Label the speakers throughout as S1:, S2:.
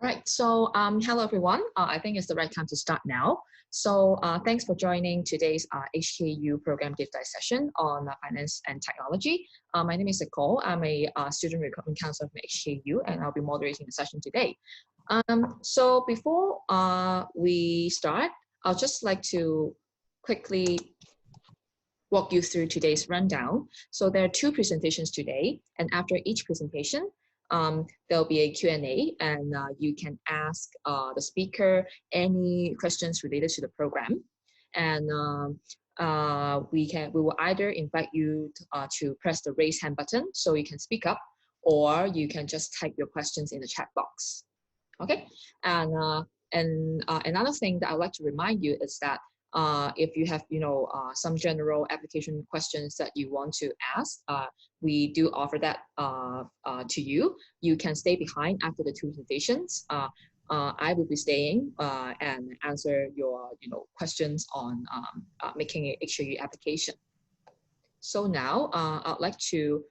S1: Right, so hello everyone. I think it's the right time to start now. So thanks for joining today's HKU program deep dive session on finance and technology. My name is Nicole. I'm a student recruitment counselor from HKU, and I'll be moderating the session today. So before we start, I'll just like to quickly walk you through today's rundown. So there are two presentations today, and after each presentation, there'll be a Q&A, and you can ask the speaker any questions related to the program. And we will either invite you to press the raise hand button so you can speak up, or you can just type your questions in the chat box. Okay, and another thing that I'd like to remind you is that if you have, some general application questions that you want to ask, we do offer that to you. You can stay behind after the two presentations. I will be staying and answer your, questions on making an HKU application. So now I'd like to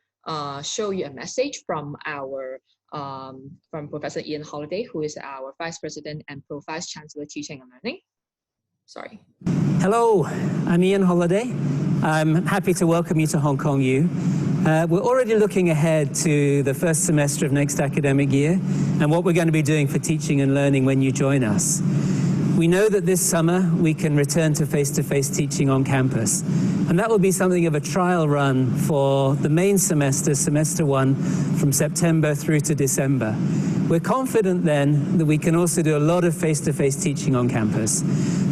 S1: show you a message from our from Professor Ian Holliday, who is our Vice President and Pro-Vice Chancellor Teaching and Learning. Sorry.
S2: Hello, I'm Ian Holliday. I'm happy to welcome you to Hong Kong U. We're already looking ahead to the first semester of next academic year and what we're going to be doing for teaching and learning when you join us. We know that this summer we can return to face-to-face teaching on campus, and that will be something of a trial run for the main semester, semester one, from September through to December. We're confident then that we can also do a lot of face-to-face teaching on campus.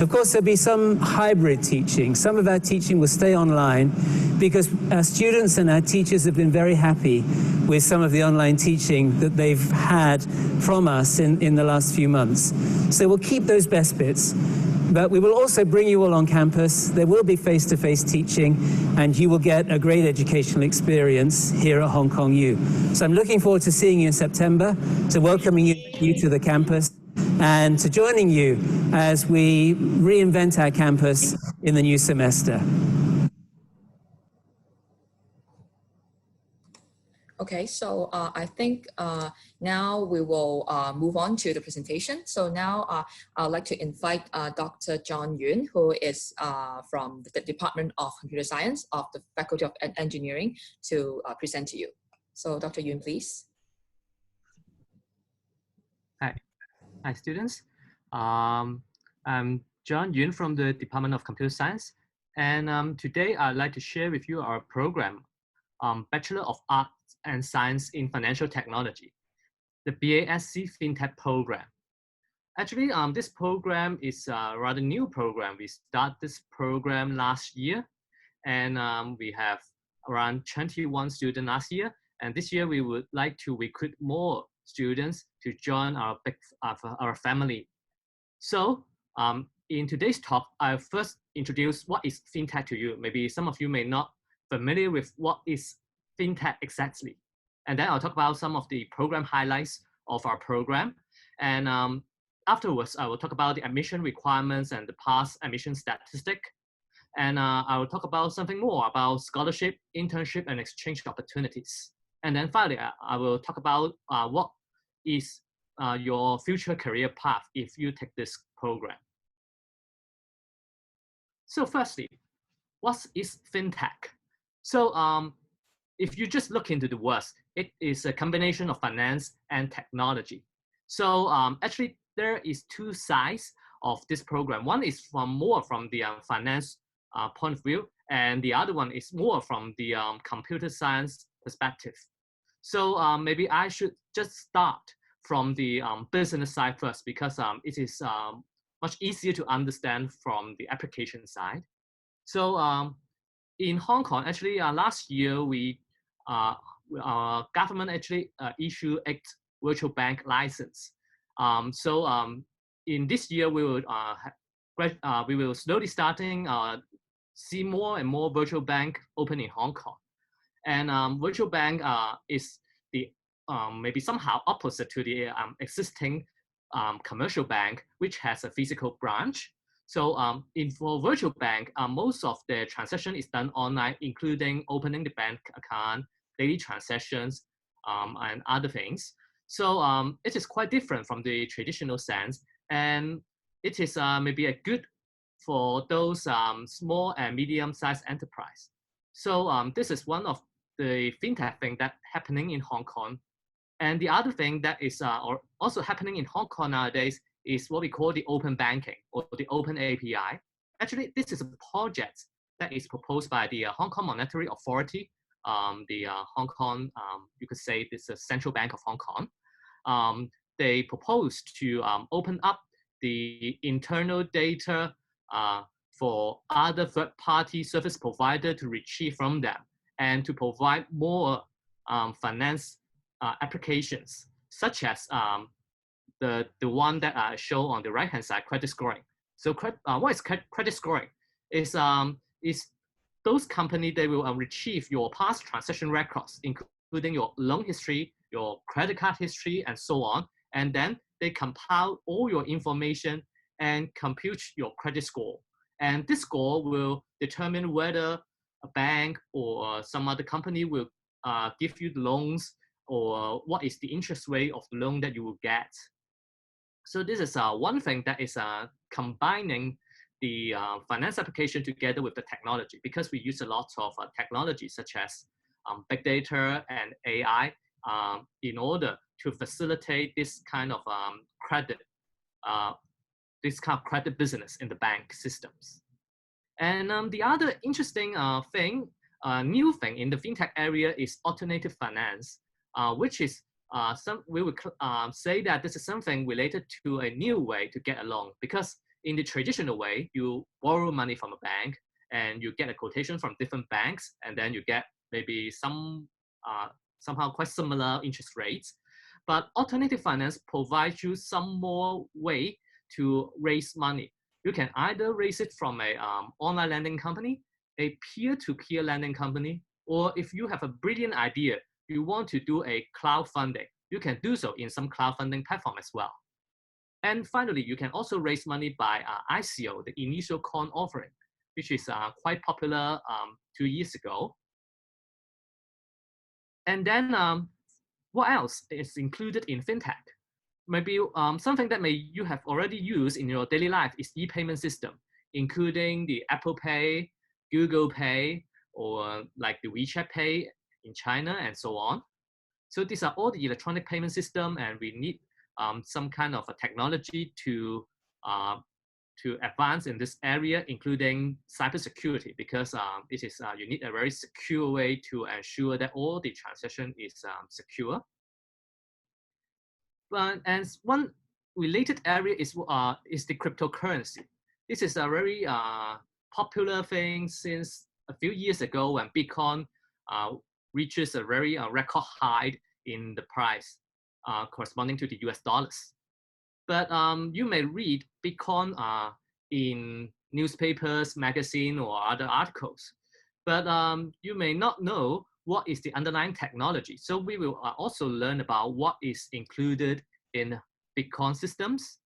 S2: Of course, there'll be some hybrid teaching. Some of our teaching will stay online because our students and our teachers have been very happy with some of the online teaching that they've had from us in the last few months. So we'll keep those best bits, but we will also bring you all on campus. There will be face-to-face teaching, and you will get a great educational experience here at Hong Kong U. So I'm looking forward to seeing you in September, to welcoming you to the campus, and to joining you as we reinvent our campus in the new semester.
S1: Okay, so I think now we will move on to the presentation. So now I'd like to invite Dr. John Yun, who is from the Department of Computer Science of the Faculty of Engineering, to present to you. So Dr. Yun, please.
S3: Hi students. I'm John Yun from the Department of Computer Science, and today I'd like to share with you our program, Bachelor of Arts and Science in Financial Technology, the BBA IS FinTech program. Actually, this program is a rather new program. We started this program last year, and we have around 21 students last year. And this year, we would like to recruit more students to join our family. So in today's talk, I'll first introduce what is FinTech to you. Maybe some of you may not familiar with what is FinTech exactly. And then I'll talk about some of the program highlights of our program. And afterwards, I will talk about the admission requirements and the past admission statistic. And I will talk about something more about scholarship, internship, and exchange opportunities. And then finally, I will talk about what is your future career path if you take this program. So firstly, what is FinTech? So if you just look into the words, it is a combination of finance and technology. So actually, there is two sides of this program. One is more from the finance point of view, and the other one is more from the computer science perspective. So maybe I should just start from the business side first, because it is much easier to understand from the application side. So in Hong Kong, actually last year, our government actually issued 8 virtual bank license. In this year, we will slowly starting see more and more virtual bank open in Hong Kong. And virtual bank is the maybe somehow opposite to the existing commercial bank, which has a physical branch. So for virtual bank, most of the transaction is done online, including opening the bank account, daily transactions, and other things. So it is quite different from the traditional sense, and it is maybe a good for those small and medium-sized enterprise. So this is one of the fintech thing that happening in Hong Kong. And the other thing that is also happening in Hong Kong nowadays is what we call the open banking or the open API. Actually, this is a project that is proposed by the Hong Kong Monetary Authority, the Hong Kong, you could say this is the Central Bank of Hong Kong. They proposed to open up the internal data for other third-party service provider to retrieve from them and to provide more finance applications, such as the one that I show on the right-hand side, credit scoring. So what is credit scoring? Is those companies, they will retrieve your past transaction records, including your loan history, your credit card history, and so on. And then they compile all your information and compute your credit score. And this score will determine whether a bank or some other company will give you the loans, or what is the interest rate of the loan that you will get. So this is one thing that is combining the finance application together with the technology, because we use a lot of technology such as big data and AI in order to facilitate this kind of credit business in the bank systems. And the other interesting new thing in the fintech area is alternative finance, which is we would say that this is something related to a new way to get a loan. Because in the traditional way, you borrow money from a bank and you get a quotation from different banks, and then you get maybe somehow quite similar interest rates. But alternative finance provides you some more way to raise money. You can either raise it from a online lending company, a peer-to-peer lending company, or if you have a brilliant idea, you want to do a crowdfunding, you can do so in some crowdfunding platform as well. And finally, you can also raise money by ICO, the initial coin offering, which is quite popular 2 years ago. And then what else is included in fintech? Maybe something that you have already used in your daily life is e-payment system, including the Apple Pay, Google Pay, or like the WeChat Pay in China and so on. So these are all the electronic payment system, and we need some kind of a technology to advance in this area, including cybersecurity, because it is you need a very secure way to ensure that all the transaction is secure. And one related area is the cryptocurrency. This is a very popular thing since a few years ago when Bitcoin reaches a very record high in the price corresponding to the US dollars. But you may read Bitcoin in newspapers, magazine, or other articles. But you may not know what is the underlying technology. So we will also learn about what is included in Bitcoin systems.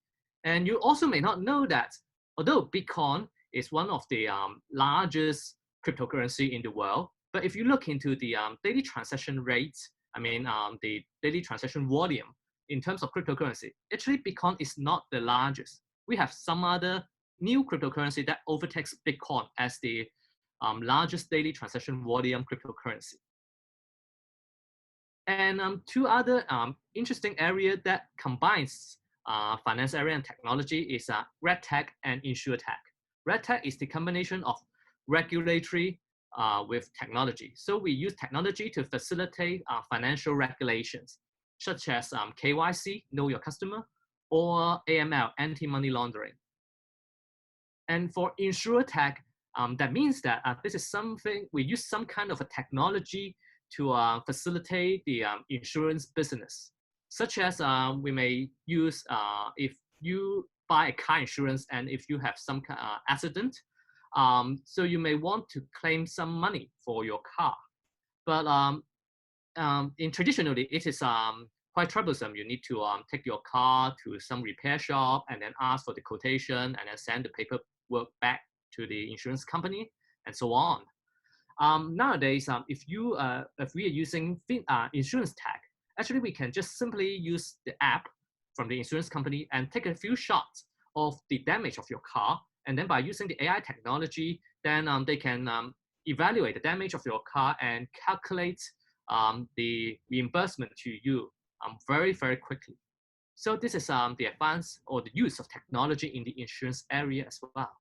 S3: And you also may not know that although Bitcoin is one of the largest cryptocurrency in the world, but if you look into the daily transaction rates, the daily transaction volume in terms of cryptocurrency, actually Bitcoin is not the largest. We have some other new cryptocurrency that overtakes Bitcoin as the largest daily transaction volume cryptocurrency. And two other interesting areas that combines finance area and technology is RegTech and InsurTech. RegTech is the combination of regulatory with technology. So we use technology to facilitate financial regulations, such as KYC, Know Your Customer, or AML, Anti-Money Laundering. And for InsurTech, that means that this is something, we use some kind of a technology to facilitate the insurance business, such as we may use if you buy a car insurance and if you have some accident, so you may want to claim some money for your car. But traditionally, it is quite troublesome. You need to take your car to some repair shop and then ask for the quotation and then send the paperwork back to the insurance company and so on. Nowadays, if we are using insurance tech, Actually, we can just simply use the app from the insurance company and take a few shots of the damage of your car. And then by using the AI technology, then they can evaluate the damage of your car and calculate the reimbursement to you very, very quickly. So this is the advance or the use of technology in the insurance area as well.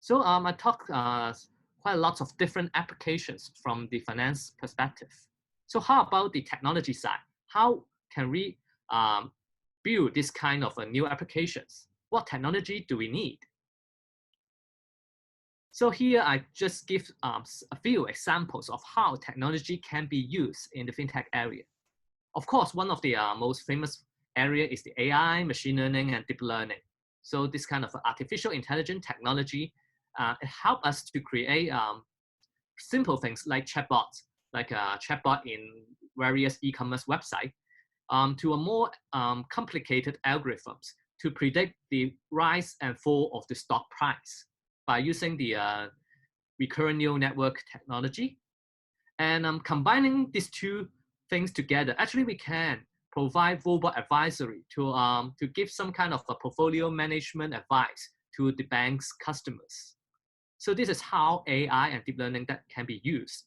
S3: So I talked quite a lot of different applications from the finance perspective. So how about the technology side? How can we build this kind of new applications? What technology do we need? So here I just give a few examples of how technology can be used in the fintech area. Of course, one of the most famous area is the AI, machine learning, and deep learning. So this kind of artificial intelligence technology it helps us to create simple things like chatbots, like a chatbot in various e-commerce websites, to a more complicated algorithms to predict the rise and fall of the stock price by using the recurrent neural network technology. And combining these two things together, actually we can provide robot advisory to give some kind of a portfolio management advice to the bank's customers. So this is how AI and deep learning that can be used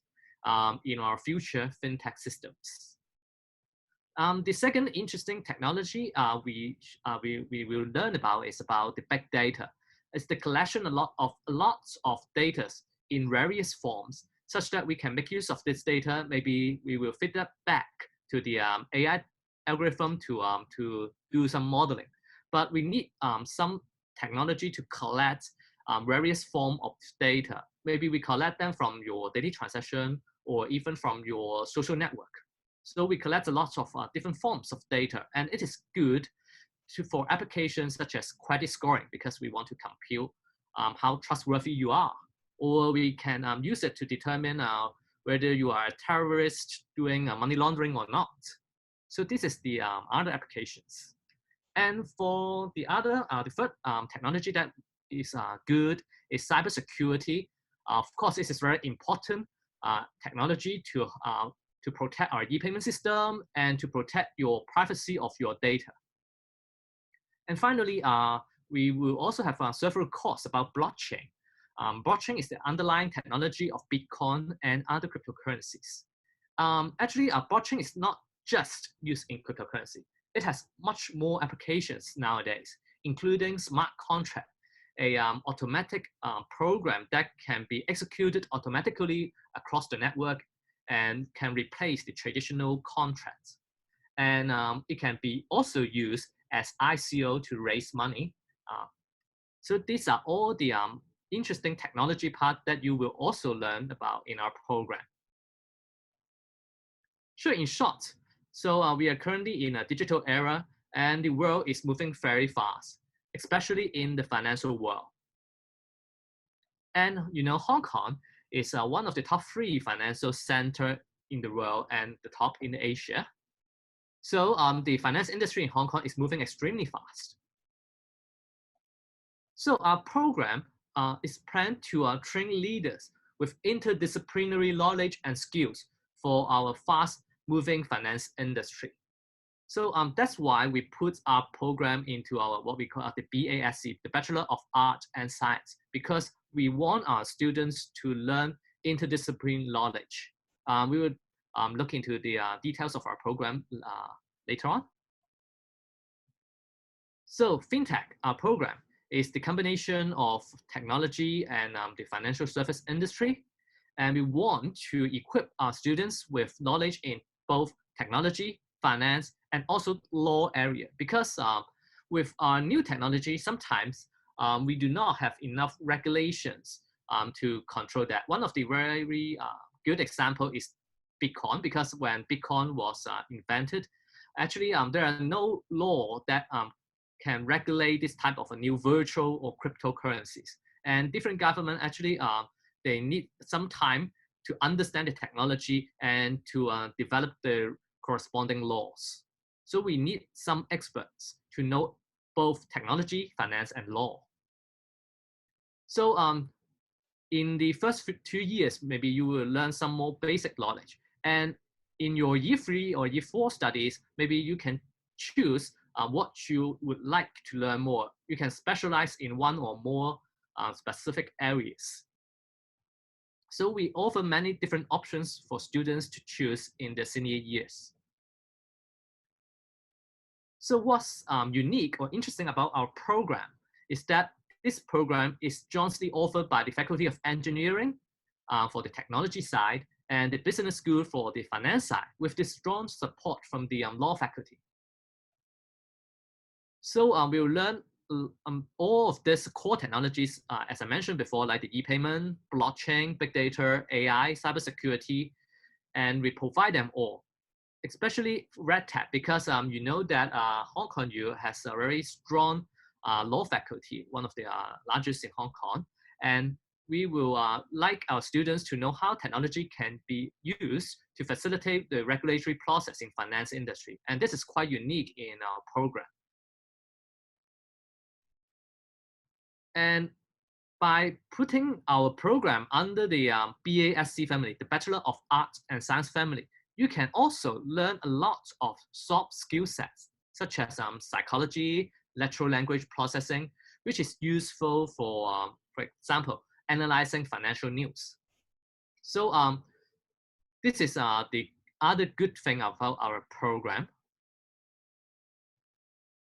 S3: in our future fintech systems. The second interesting technology we will learn about is about the big data. It's the collection of lots of data in various forms, such that we can make use of this data. Maybe we will feed that back to the AI algorithm to do some modeling. But we need some technology to collect various forms of data. Maybe we collect them from your daily transaction or even from your social network. So we collect a lot of different forms of data, and it is good for applications such as credit scoring, because we want to compute how trustworthy you are. Or we can use it to determine whether you are a terrorist doing money laundering or not. So this is the other applications. And for the other, the third technology that is good is cybersecurity. Of course, this is very important technology to protect our e-payment system and to protect your privacy of your data. And finally, we will also have several courses about blockchain. Blockchain is the underlying technology of Bitcoin and other cryptocurrencies. Actually, blockchain is not just used in cryptocurrency. It has much more applications nowadays, including smart contract, a automatic program that can be executed automatically across the network and can replace the traditional contracts. And it can be also used as ICO to raise money. So these are all the interesting technology part that you will also learn about in our program. Sure, in short, so we are currently in a digital era and the world is moving very fast, especially in the financial world. And you know, Hong Kong is one of the top 3 financial centers in the world and the top in Asia. So the finance industry in Hong Kong is moving extremely fast. So our program is planned to train leaders with interdisciplinary knowledge and skills for our fast-moving finance industry. So that's why we put our program into our what we call the BASC, the Bachelor of Art and Science, because we want our students to learn interdisciplinary knowledge. We will look into the details of our program later on. So FinTech, our program, is the combination of technology and the financial service industry. And we want to equip our students with knowledge in both technology, finance, and also law area. Because with our new technology, sometimes we do not have enough regulations to control that. One of the very good example is Bitcoin, because when Bitcoin was invented, actually there are no law that can regulate this type of a new virtual or cryptocurrencies. And different government actually, they need some time to understand the technology and to develop the corresponding laws. So we need some experts to know both technology, finance, and law. So in the first 2 years, maybe you will learn some more basic knowledge. And in your year 3 or year 4 studies, maybe you can choose what you would like to learn more. You can specialize in one or more specific areas. So we offer many different options for students to choose in their senior years. So what's unique or interesting about our program is that this program is jointly offered by the Faculty of Engineering for the technology side and the Business School for the finance side, with this strong support from the law faculty. So we'll learn all of these core technologies, as I mentioned before, like the e-payment, blockchain, big data, AI, cybersecurity, and we provide them all, especially Red Tech, because you know that Hong Kong U has a very strong law faculty, one of the largest in Hong Kong, and we will like our students to know how technology can be used to facilitate the regulatory process in finance industry, and this is quite unique in our program. And by putting our program under the BBA IS family, the Bachelor of Arts and Science family, you can also learn a lot of soft skill sets, such as psychology, natural language processing, which is useful for example, analyzing financial news. So this is the other good thing about our program.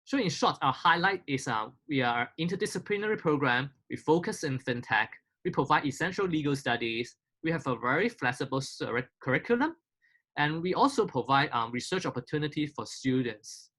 S3: So in short, our highlight is we are interdisciplinary program. We focus in FinTech. We provide essential legal studies. We have a very flexible curriculum. And we also provide research opportunity for students.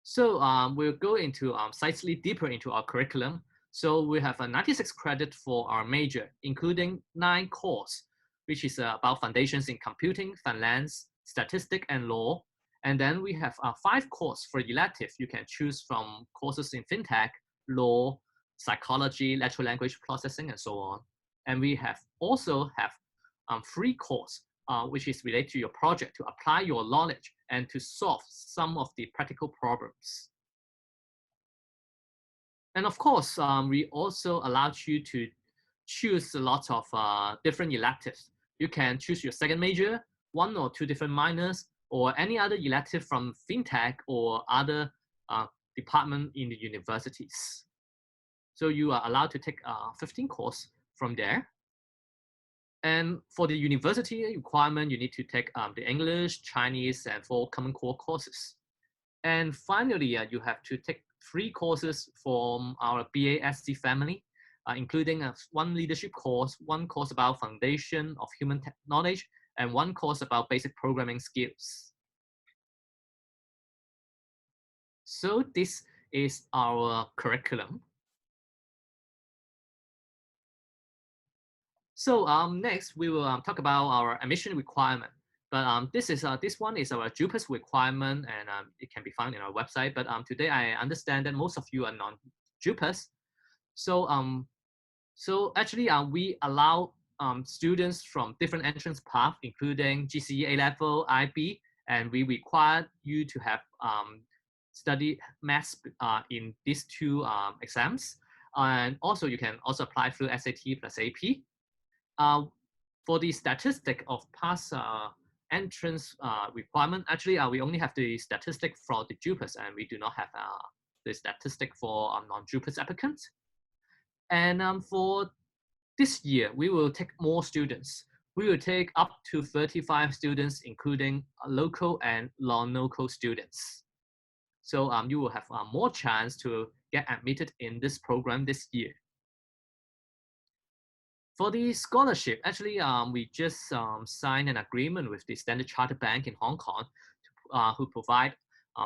S3: So we'll go into slightly deeper into our curriculum. So we have a 96 credit for our major, including 9 courses, which is about foundations in computing, finance, statistics, and law. And then we have 5 courses for elective. You can choose from courses in FinTech, law, psychology, natural language processing, and so on. And we also have 3 courses, which is related to your project to apply your knowledge and to solve some of the practical problems. And of course, we also allow you to choose a lot of different electives. You can choose your second major, 1 or 2 different minors, or any other elective from FinTech or other department in the universities. So you are allowed to take 15 courses from there. And for the university requirement, you need to take the English, Chinese, and 4 common core courses. And finally, you have to take 3 courses from our BBA IS family, including 1 leadership course, 1 course about foundation of human knowledge, and 1 course about basic programming skills. So this is our curriculum. So next we will talk about our admission requirement. But this one is our JUPAS requirement, and it can be found in our website. But today I understand that most of you are non-JUPAS. So actually we allow students from different entrance paths, including GCE A-level, IB, and we require you to have study maths in these 2 exams. And also you can also apply through SAT plus AP. For the statistic of past entrance requirement, actually we only have the statistic for the JUPAS, and we do not have the statistic for non-JUPAS applicants. And for this year, we will take more students. We will take up to 35 students, including local and non-local students. So you will have more chance to get admitted in this program this year. For the scholarship, actually, we just signed an agreement with the Standard Chartered Bank in Hong Kong, who provide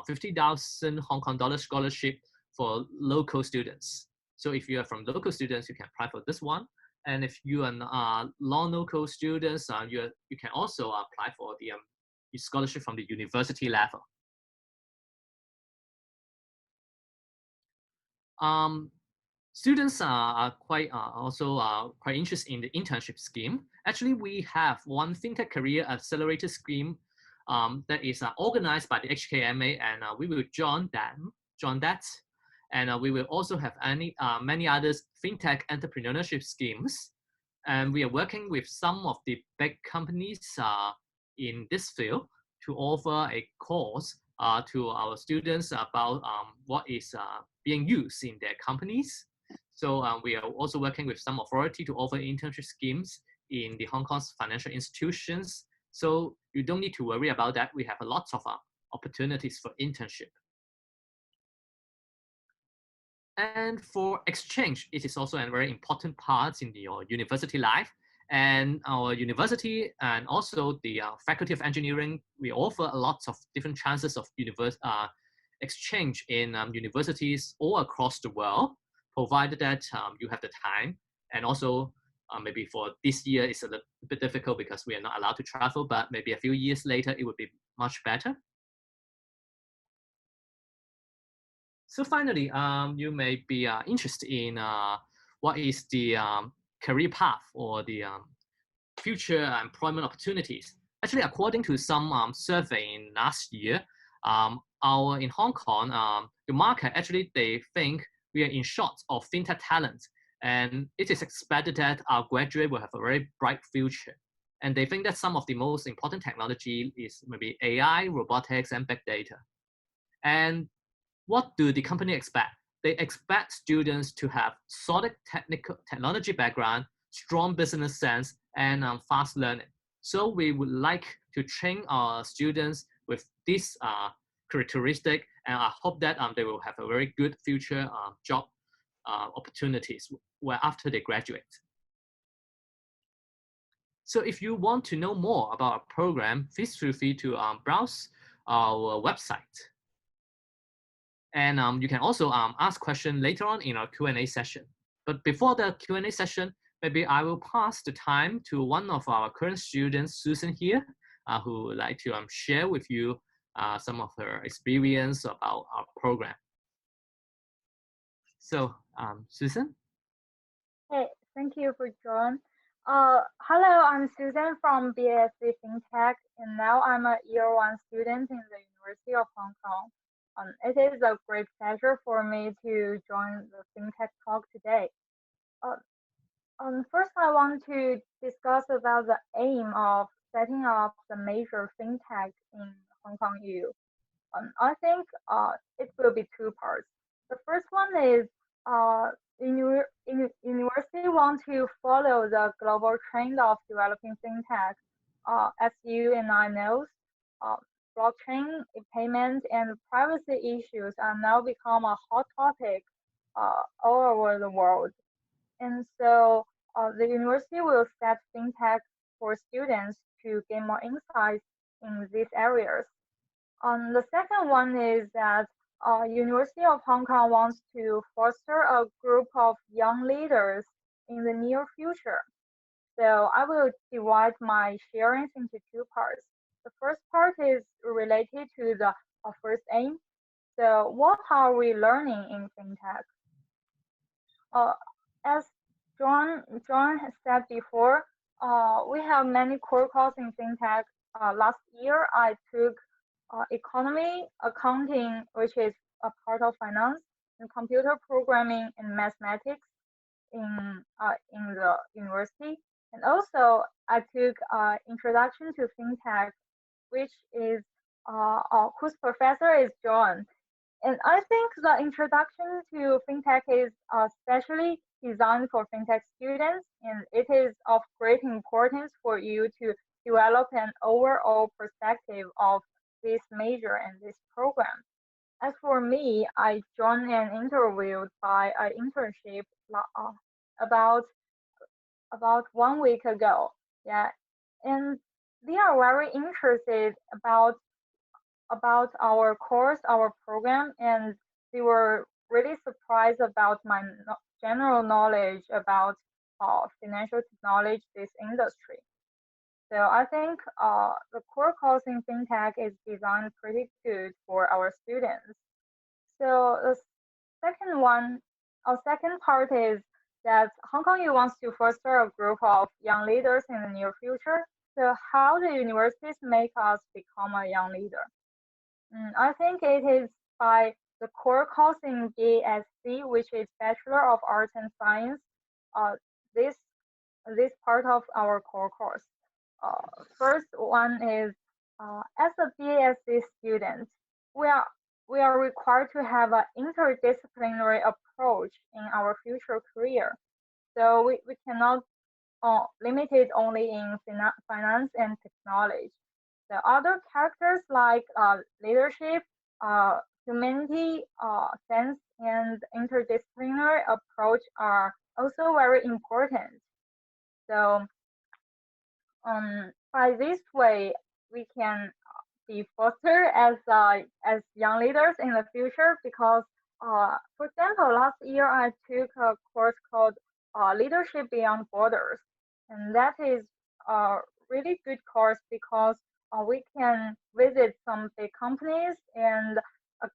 S3: 50,000 Hong Kong dollar scholarship for local students. So if you are from local students, you can apply for this one. And if you are non-local students, you can also apply for the scholarship from the university level. Students are also quite interested in the internship scheme. Actually, we have 1 FinTech Career Accelerator scheme that is organized by the HKMA, and we will join that. And we will also have many other FinTech entrepreneurship schemes. And we are working with some of the big companies in this field to offer a course to our students about what is being used in their companies. So we are also working with some authority to offer internship schemes in the Hong Kong's financial institutions. So you don't need to worry about that. We have a lot of opportunities for internship. And for exchange, it is also a very important part in your university life. And our university and also the Faculty of Engineering, we offer a lot of different chances of exchange in universities all across the world, provided that you have the time. And also maybe for this year, it's a little bit difficult because we are not allowed to travel, but maybe a few years later, it would be much better. So finally, you may be interested in what is the career path or the future employment opportunities. Actually, according to some survey in last year, in Hong Kong, the market actually, they think we are in short of FinTech talent. And it is expected that our graduate will have a very bright future. And they think that some of the most important technology is maybe AI, robotics, and big data. And what do the company expect? They expect students to have solid technology background, strong business sense, and fast learning. So we would like to train our students with this characteristic, and I hope that they will have a very good future job opportunities after they graduate. So if you want to know more about our program, please feel free to browse our website. And you can also ask questions later on in our Q&A session. But before the Q&A session, maybe I will pass the time to one of our current students, Susan here, who would like to share with you some of her experience about our program. So, Susan?
S4: Hey, thank you for John. Hello, I'm Susan from BBA IS FinTech, and now I'm a year 1 student in the University of Hong Kong. It is a great pleasure for me to join the FinTech talk today. First, I want to discuss about the aim of setting up the major FinTech in Hong Kong EU. I think it will be 2 parts. The first one is university want to follow the global trend of developing FinTech. As you and I know, blockchain, payment, and privacy issues are now become a hot topic all over the world. And so the university will set FinTech for students to gain more insights in these areas. The second one is that University of Hong Kong wants to foster a group of young leaders in the near future. So I will divide my sharings into 2 parts. The first part is related to the first aim. So what are we learning in FinTech? As John has said before, we have many core courses in FinTech. Last year, I took economy, accounting, which is a part of finance, and computer programming and mathematics in the university. And also, I took introduction to FinTech, which is whose professor is John. And I think the introduction to FinTech is specially designed for FinTech students, and it is of great importance for you to develop an overall perspective of this major and this program. As for me, I joined an interview by an internship about 1 week ago. Yeah, and they are very interested about our course, our program, and they were really surprised about my general knowledge about financial technology, this industry. So I think the core course in FinTech is designed pretty good for our students. So the second part is that Hong Kong U wants to foster a group of young leaders in the near future. So how do universities make us become a young leader? I think it is by the core course in BSc, which is Bachelor of Arts and Science. This this part of our core course. First one is as a BA student, we are we are required to have an interdisciplinary approach in our future career. So we cannot limit it only in finance and technology. The other characters like leadership, humanity, sense, and interdisciplinary approach are also very important. So by this way, we can be fostered as young leaders in the future because, for example, last year I took a course called Leadership Beyond Borders, and that is a really good course because we can visit some big companies and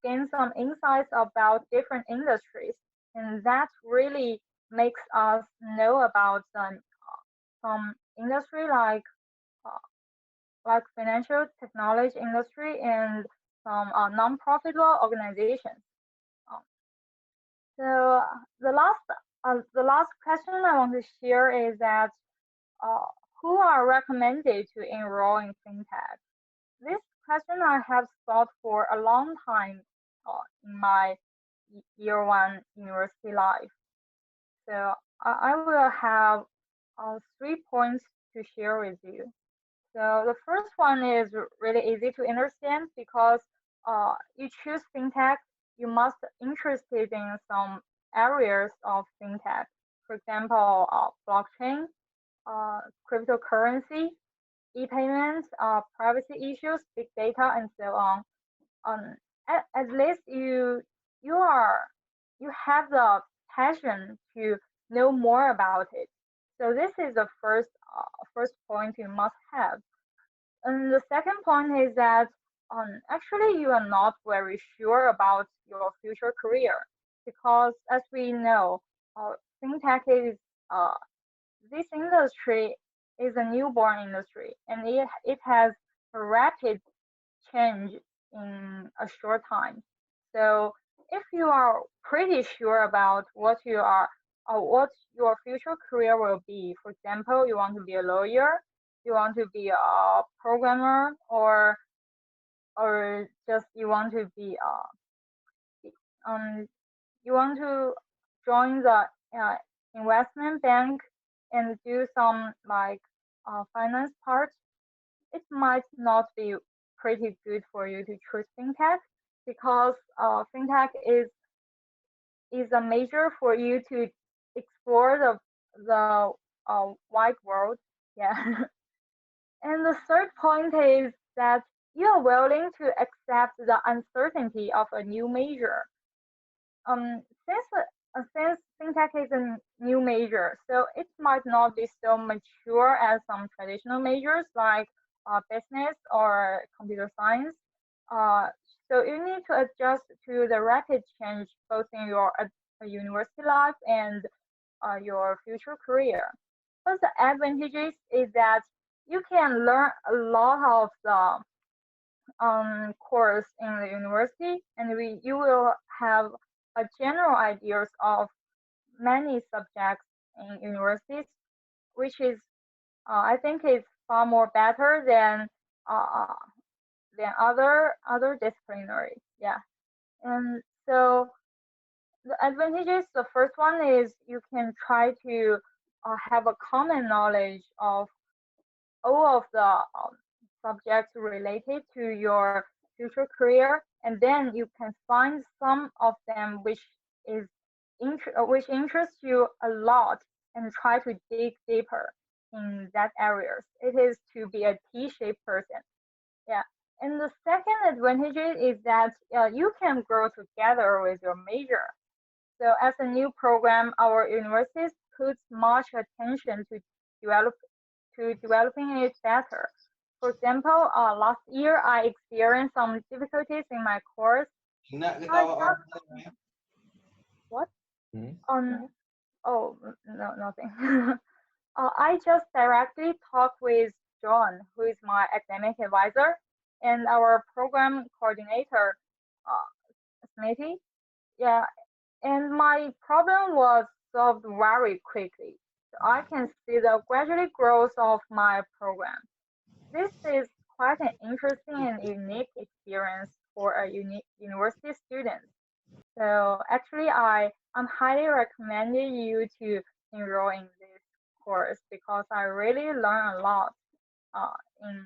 S4: gain some insights about different industries, and that really makes us know about some industry uh, like financial technology industry and some non-profitable organizations. Um, so the last question I want to share is that uh, who are recommended to enroll in FinTech? This question I have thought for a long time in my year one university life. So I will have 3 points to share with you. So the first one is really easy to understand because you choose fintech, you must interested in some areas of fintech. For example, blockchain, cryptocurrency, e-payments, privacy issues, big data, and so on. At least you have the passion to know more about it. So this is the first point you must have. And the second point is that actually you are not very sure about your future career because, as we know, fintech is this industry is a newborn industry and it has a rapid change in a short time. So if you are pretty sure about what you are or what your future career will be, for example, you want to be a lawyer, you want to be a programmer, or just you want to be you want to join the investment bank and do some like finance part, it might not be pretty good for you to choose fintech because fintech is a major for you to explore the wide world. Yeah. And the third point is that you are willing to accept the uncertainty of a new major. Since fintech is a new major, so it might not be so mature as some traditional majors like business or computer science. Uh, so you need to adjust to the rapid change both in your university life and your future career. But the advantages is that you can learn a lot of the course in the university, and you will have a general ideas of many subjects in universities, which is I think is far more better uh, than other disciplinary. Yeah, and so the advantages. The first one is you can try to have a common knowledge of all of the subjects related to your future career, and then you can find some of them is which interests you a lot and try to dig deeper in that areas. It is to be a T-shaped person. Yeah. And the second advantage is that you can grow together with your major. So as a new program, our universities puts much attention to develop developing it better. For example, last year I experienced some difficulties in my course. What? Oh, no, nothing. I just directly talked with John, who is my academic advisor, and our program coordinator, Smithy. Yeah, and my problem was solved very quickly. I can see the gradual growth of my program. This is quite an interesting and unique experience for a university student. So actually, I'm highly recommending you to enroll in this course because I really learned a lot uh, in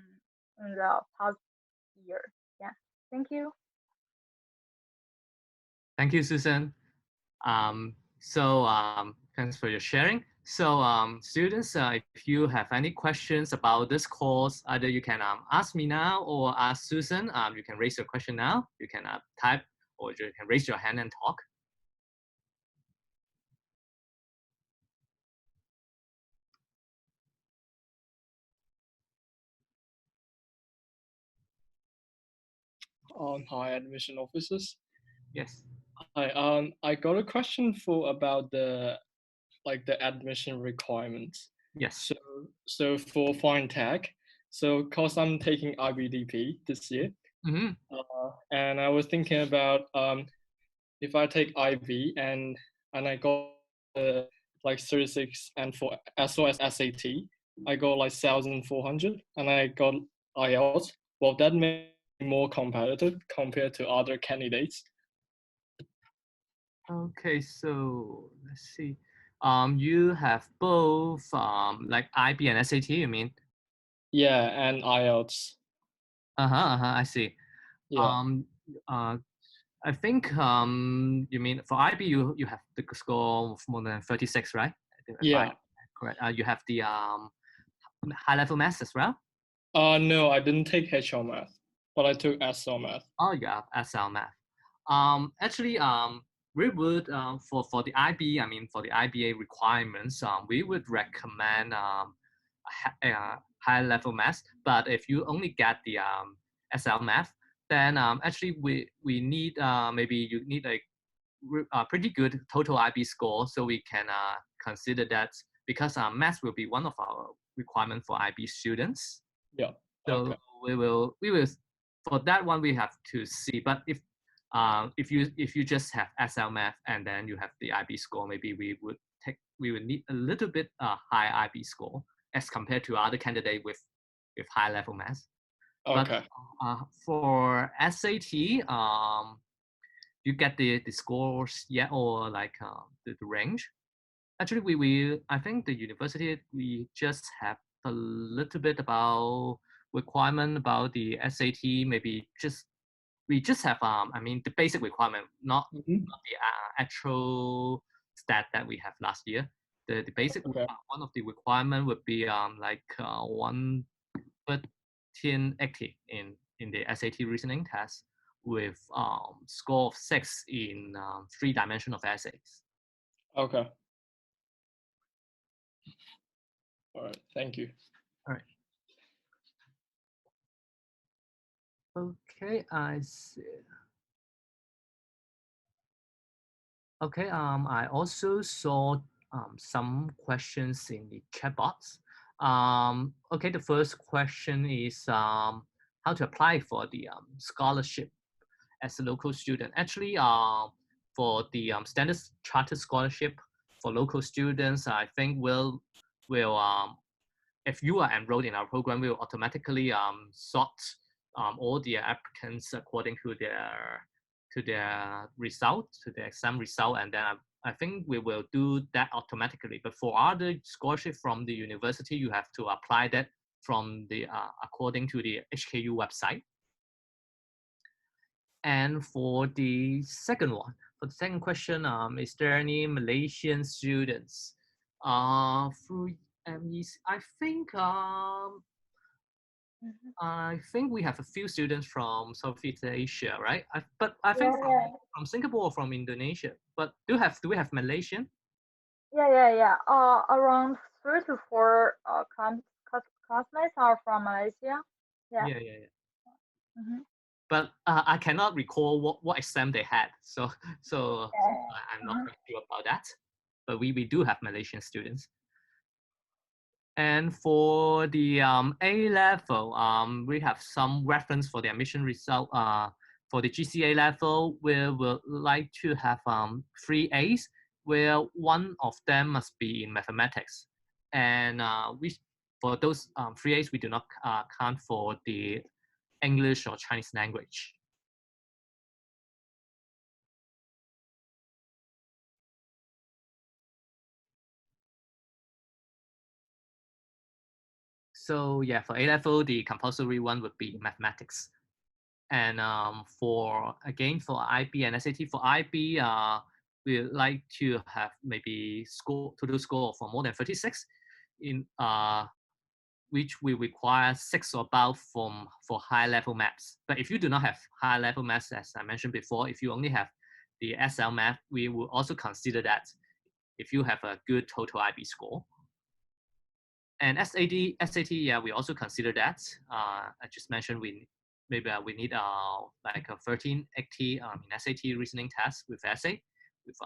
S4: the past year. Yeah, thank you.
S3: Thank you, Susan. Thanks for your sharing. So students, if you have any questions about this course, either you can ask me now or ask Susan. You can raise your question now. You can type or you can raise your hand and talk.
S5: Hi, admission officers.
S3: Yes.
S5: Hi. I got a question for about the admission requirements.
S3: Yes.
S5: So for FinTech, so cause I'm taking IBDP this year,
S3: Mm-hmm.
S5: and I was thinking about if I take IB and I got like 36 and for as well as SAT, I got like 1,400 and I got IELTS. Well, that makes me more competitive compared to other candidates.
S3: Okay, so let's see. You have both like IB and SAT, you mean?
S5: Yeah, and IELTS.
S3: I see.
S5: Yeah.
S3: Uh, I think you mean for IB you have the score of more than 36, right? I think that's
S5: Yeah.
S3: right. Correct. You have the high level maths as well.
S5: No, I didn't take HR math, but I took SL math.
S3: Oh, you have SL math. Actually, we would for the IB, I mean for the IBA requirements, we would recommend high level math. But if you only get the SL math, then actually we need maybe you need a pretty good total IB score, so we can consider that because math will be one of our requirements for IB students.
S5: Yeah.
S3: So
S5: Okay.
S3: we will for that one we have to see. But if you just have SL math and then you have the IB score, maybe we would need a little bit high IB score as compared to other candidates with high level math.
S5: Okay.
S3: But for SAT, you get the scores yet or like the range? Actually, I think the university we just have a little bit about requirement about the SAT. Maybe we just have I mean the basic requirement, not the actual stat that we have last year. The basic one of the requirement would be like 11380 in the SAT reasoning test with score of 6 in 3-dimensional essays.
S5: Okay. All right. Thank you.
S3: All right. Okay, I see. Okay, I also saw some questions in the chat box. Okay, the first question is how to apply for the scholarship as a local student. Actually, for the Standard Chartered Scholarship for local students, I think will if you are enrolled in our program, we'll automatically sort all the applicants according to their result, to the exam result, and then I think we will do that automatically. But for other scholarship from the university, you have to apply that from the according to the HKU website. And for the second one, for the second question, is there any Malaysian students through MEC? I think we have a few students from Southeast Asia, right? But I think from Singapore or from Indonesia. But do we have Malaysian?
S4: Yeah. Around 3 to 4 classmates are from Malaysia. Yeah.
S3: But I cannot recall what exam they had, so I'm not quite sure about that. But we do have Malaysian students. And for the A level, we have some reference for the admission result. For the GCA level, we would like to have 3 A's, where one of them must be in mathematics. And for those 3As, we do not count for the English or Chinese language. So yeah, for A-level, the compulsory one would be mathematics. And for IB and SAT, for IB, we like to have maybe total score for more than 36, in which will require 6 or above for high level maths. But if you do not have high level maths, as I mentioned before, if you only have the SL math, we will also consider that if you have a good total IB score. And SAT, yeah, we also consider that. I just mentioned we need like a 1380 in SAT reasoning test with essay, with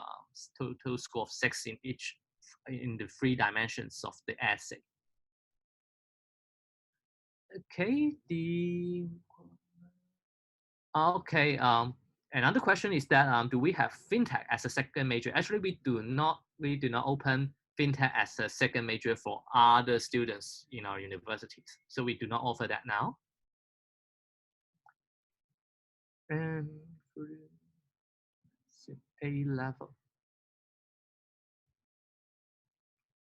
S3: total score of 6 in the 3 dimensions of the essay. Okay, another question is that do we have FinTech as a second major? Actually, we do not open FinTech as a second major for other students in our universities. So we do not offer that now. And A level.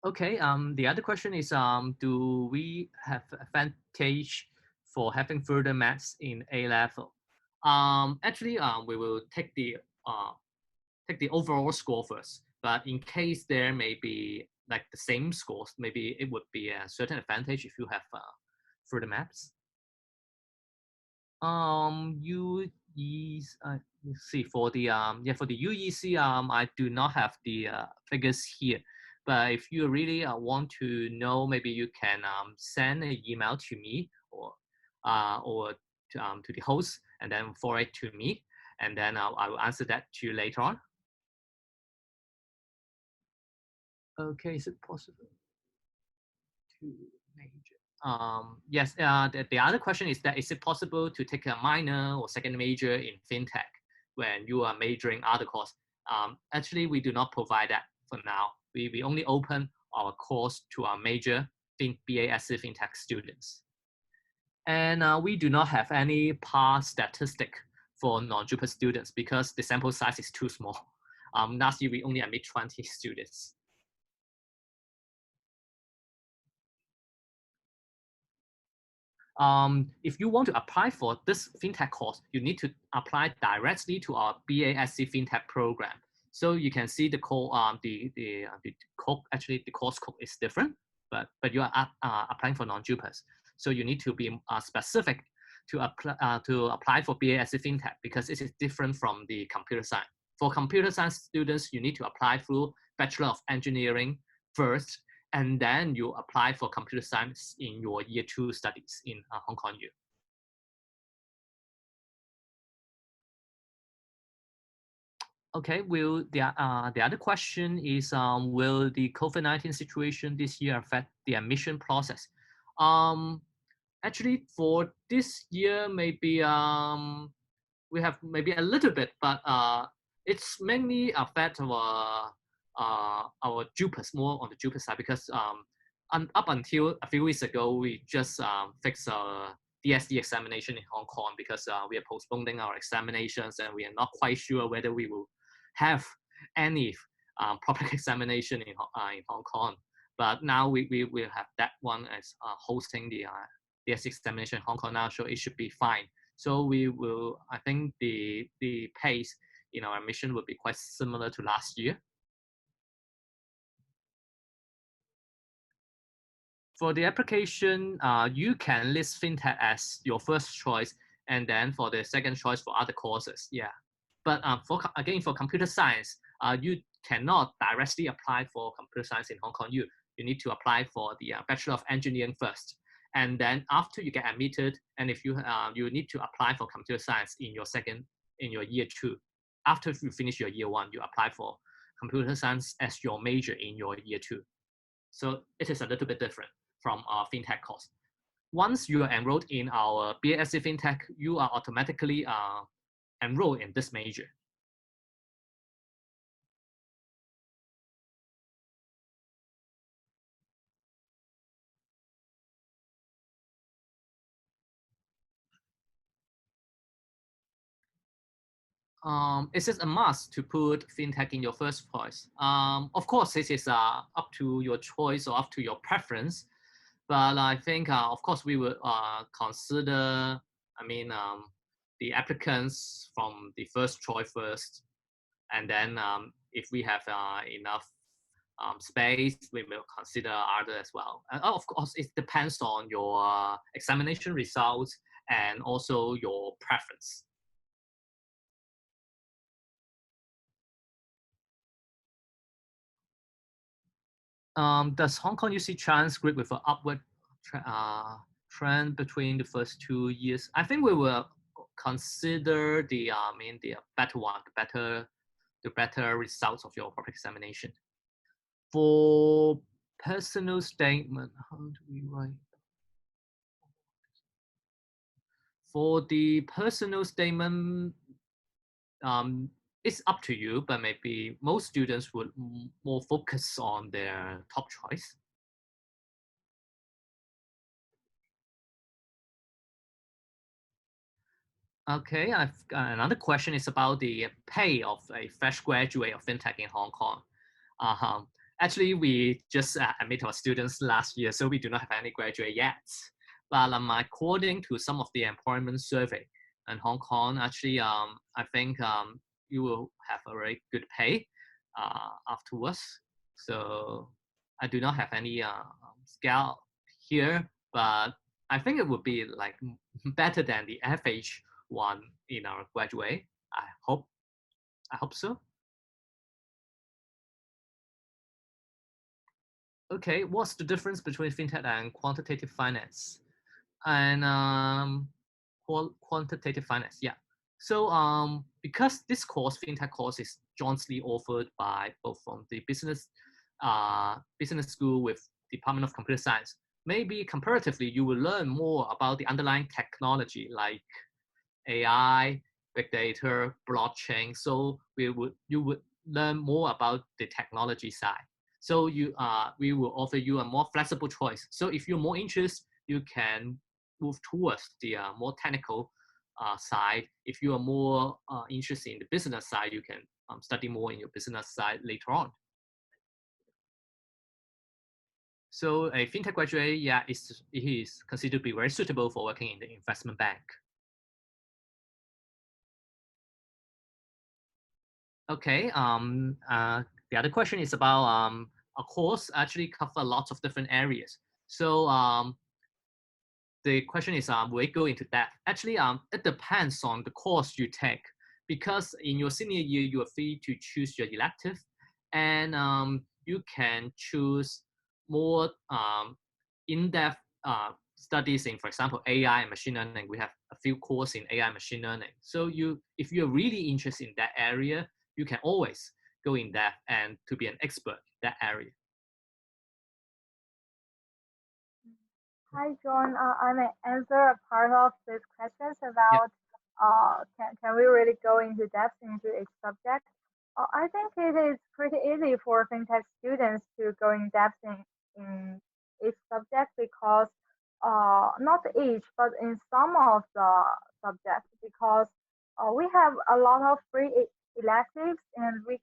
S3: Okay, the other question is, do we have advantage for having further maths in A level? Actually, we will take the overall score first. But in case there may be like the same scores, maybe it would be a certain advantage if you have further maths. Let's see, for the UEC, I do not have the figures here. But if you really want to know, maybe you can send an email to me or to the host, and then forward it to me, and then I will answer that to you later on. Okay, is it possible to major? Yes, the other question is that is it possible to take a minor or second major in FinTech when you are majoring other course? Actually, we do not provide that for now. We only open our course to our major BBA IS FinTech students. And we do not have any pass statistic for non-JUPAS students because the sample size is too small. Last year, we only admit 20 students. If you want to apply for this FinTech course, you need to apply directly to our BASC FinTech program. So you can see the code, the code, actually the course code is different, but you are applying for non-JUPAS. So you need to be specific to apply for BASC FinTech because it is different from the computer science. For computer science students, you need to apply through Bachelor of Engineering first, and then you apply for computer science in your year 2 studies in Hong Kong U. Okay, the other question is, will the COVID-19 situation this year affect the admission process? Actually, for this year, maybe we have maybe a little bit, but it's mainly affect our JUPAS, more on the JUPAS side, because up until a few weeks ago, we just fixed our DSD examination in Hong Kong because we are postponing our examinations and we are not quite sure whether we will have any public examination in Hong Kong. But now we will have that one as hosting the DSD examination in Hong Kong now, so it should be fine. So we will, I think the pace in our admission will be quite similar to last year. For the application, you can list FinTech as your first choice, and then for the second choice for other courses, yeah. But for computer science, you cannot directly apply for computer science in Hong Kong U. You need to apply for the Bachelor of Engineering first. And then after you get admitted, and if you need to apply for computer science in your year 2. After you finish your year 1, you apply for computer science as your major in your year 2. So it is a little bit different from our FinTech course. Once you are enrolled in our BASC FinTech, you are automatically enrolled in this major. is it a must to put fintech in your first choice? Of course, this is up to your choice or up to your preference. But I think, of course, we will consider, the applicants from the first choice first. And then if we have enough space, we will consider other as well. And of course, it depends on your examination results and also your preference. Does Hong Kong UC transcript with an upward trend between the first 2 years? I think we will consider the the better one, the better results of your public examination. For personal statement, how do we write? For the personal statement, it's up to you, but maybe most students would more focus on their top choice. Okay, I've got another question is about the pay of a fresh graduate of FinTech in Hong Kong. Actually, we just admit our students last year, so we do not have any graduate yet. But according to some of the employment survey in Hong Kong, actually, I think you will have a very good pay afterwards. So I do not have any scale here, but I think it would be like better than the average one in our graduate. I hope so. Okay, what's the difference between fintech and quantitative finance? And quantitative finance, yeah. So because this course, fintech course, is jointly offered by both from the business school with Department of Computer Science, maybe comparatively you will learn more about the underlying technology like AI, big data, blockchain. So you would learn more about the technology side. So we will offer you a more flexible choice. So if you're more interested, you can move towards the more technical side. If you are more interested in the business side, you can study more in your business side later on. So a fintech graduate, yeah, it is considered to be very suitable for working in the investment bank. Okay, the other question is about a course actually cover lots of different areas. So the question is, will it go into that? Actually, it depends on the course you take, because in your senior year, you are free to choose your elective, and you can choose more in-depth studies in, for example, AI and machine learning. We have a few courses in AI and machine learning. So if you're really interested in that area, you can always go in depth and to be an expert in that area.
S4: Hi, John. I may answer a part of these questions about can we really go into depth into each subject? I think it is pretty easy for fintech students to go in depth in each subject because not each, but in some of the subjects, because we have a lot of free electives and we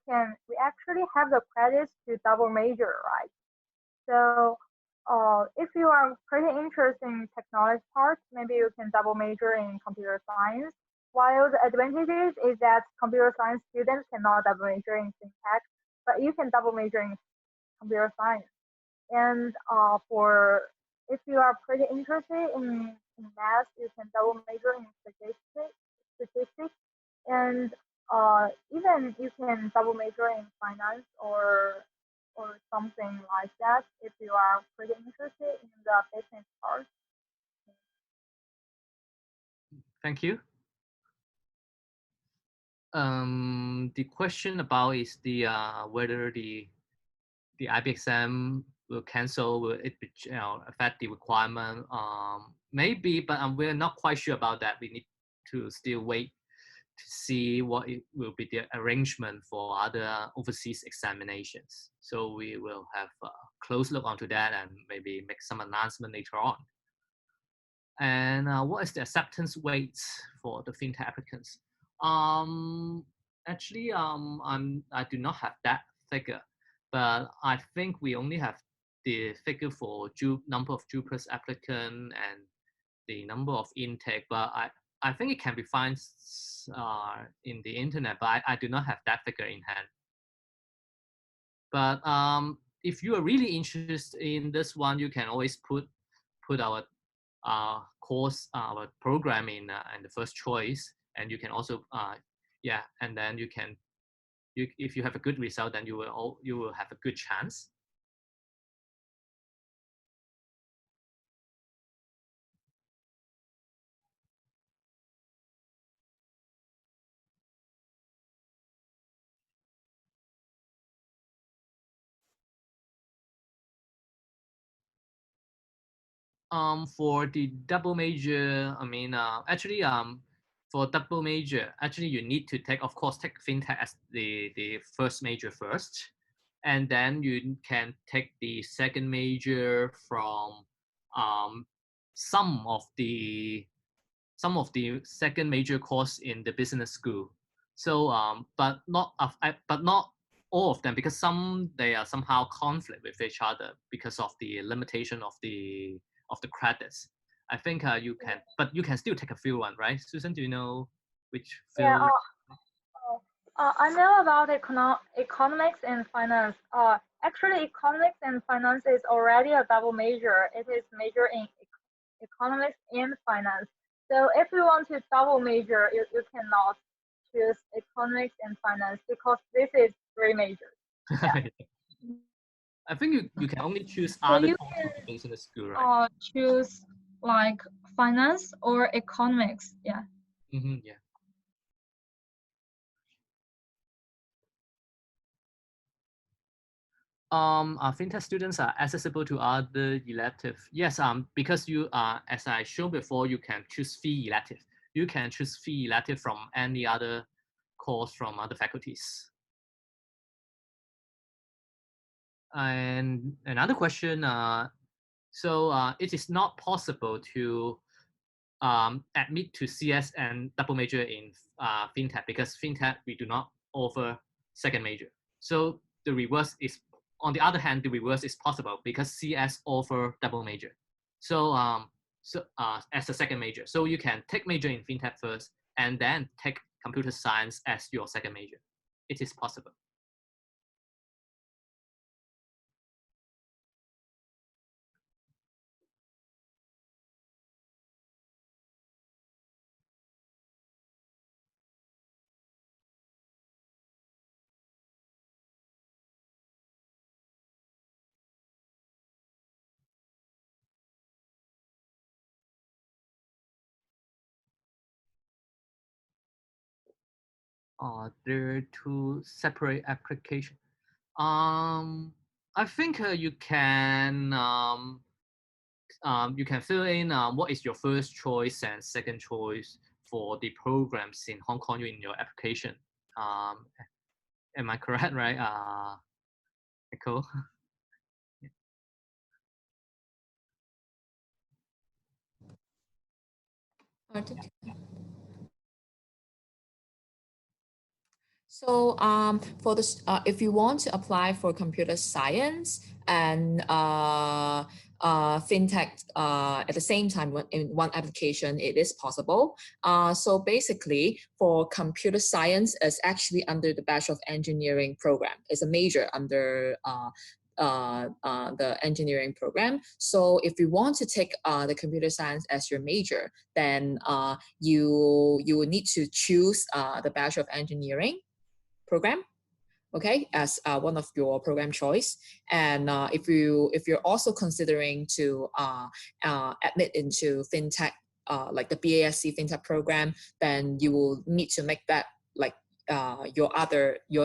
S4: actually have the credits to double major, right? So if you are pretty interested in technology part, maybe you can double major in computer science. While the advantages is that computer science students cannot double major in fintech, but you can double major in computer science. And if you are pretty interested in math, you can double major in statistics, and even you can double major in finance or something like that if you are pretty interested in the business part.
S3: Thank you. The question about is the whether the IB exam will cancel, will it affect the requirement? Maybe, but we're not quite sure about that. We need to still wait to see what it will be the arrangement for other overseas examinations. So we will have a close look onto that and maybe make some announcement later on. And what is the acceptance rates for the fintech applicants? Actually, I do not have that figure, but I think we only have the figure for number of JUPAS applicant and the number of intake. But I think it can be found in the internet, but I do not have that figure in hand. But if you are really interested in this one, you can always put our course, our program in the first choice, and you can also yeah, and then you can if you have a good result, then you will have a good chance. For the double major, I mean, actually, for double major, actually, you need to take, of course, take FinTech as the first major first, and then you can take the second major from um, some of the second major course in the business school. So, but not all of them, because they are somehow conflict with each other because of the limitation of the credits. I think you can, but you can still take a few one, right? Susan, do you know which
S4: Yeah,
S3: field?
S4: I know about economics and finance. Actually, economics and finance is already a double major. It is major in economics and finance. So if you want to double major, you cannot choose economics and finance because this is three majors. Yeah.
S3: I think you can only choose
S4: So
S3: other
S4: you
S3: course
S4: can
S3: of the business school, right?
S4: choose like finance or economics. Yeah.
S3: Yeah. FinTech students are accessible to other elective. Yes, because you are, as I showed before, you can choose fee elective. You can choose fee elective from any other course from other faculties. And another question, it is not possible to admit to CS and double major in FinTech, because FinTech, we do not offer second major. So the reverse is, on the other hand, the reverse is possible because CS offer double major. So as a second major, so you can take major in FinTech first and then take computer science as your second major. It is possible. There are two separate applications. I think you can fill in what is your first choice and second choice for the programs in Hong Kong in your application. Um, am I correct, right, Nicole?
S1: So for this, if you want to apply for computer science and FinTech at the same time in one application, it is possible. So basically, for computer science, it's actually under the Bachelor of Engineering program. It's a major under the engineering program. So if you want to take the computer science as your major, then you will need to choose the Bachelor of Engineering program, okay, as one of your program choice. And if you're also considering to admit into FinTech, like the BASC FinTech program, then you will need to make that like your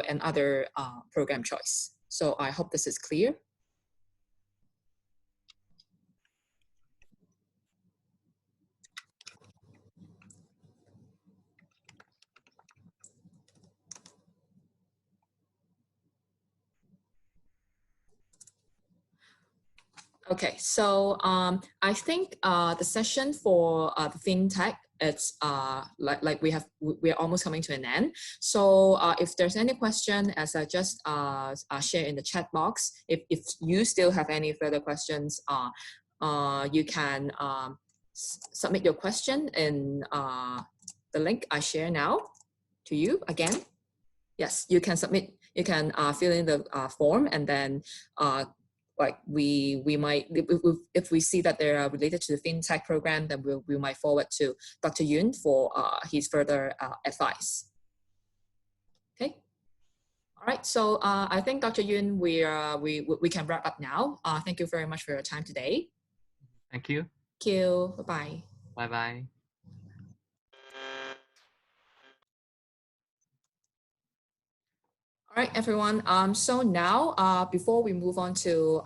S1: another program choice. So I hope this is clear. Okay, so I think the session for the FinTech it's like we're almost coming to an end. So if there's any question, as I just share in the chat box, if you still have any further questions, you can submit your question in the link I share now to you again. Yes, you can submit, you can fill in the form, and then like we might, if we see that they're related to the FinTech program, then we might forward to Dr. Yun for his further advice. Okay. All right. So I think Dr. Yun, we can wrap up now. Thank you very much for your time today.
S3: Thank you.
S1: Thank you. Bye-bye.
S3: Bye-bye.
S1: All right, everyone. So now, before we move on to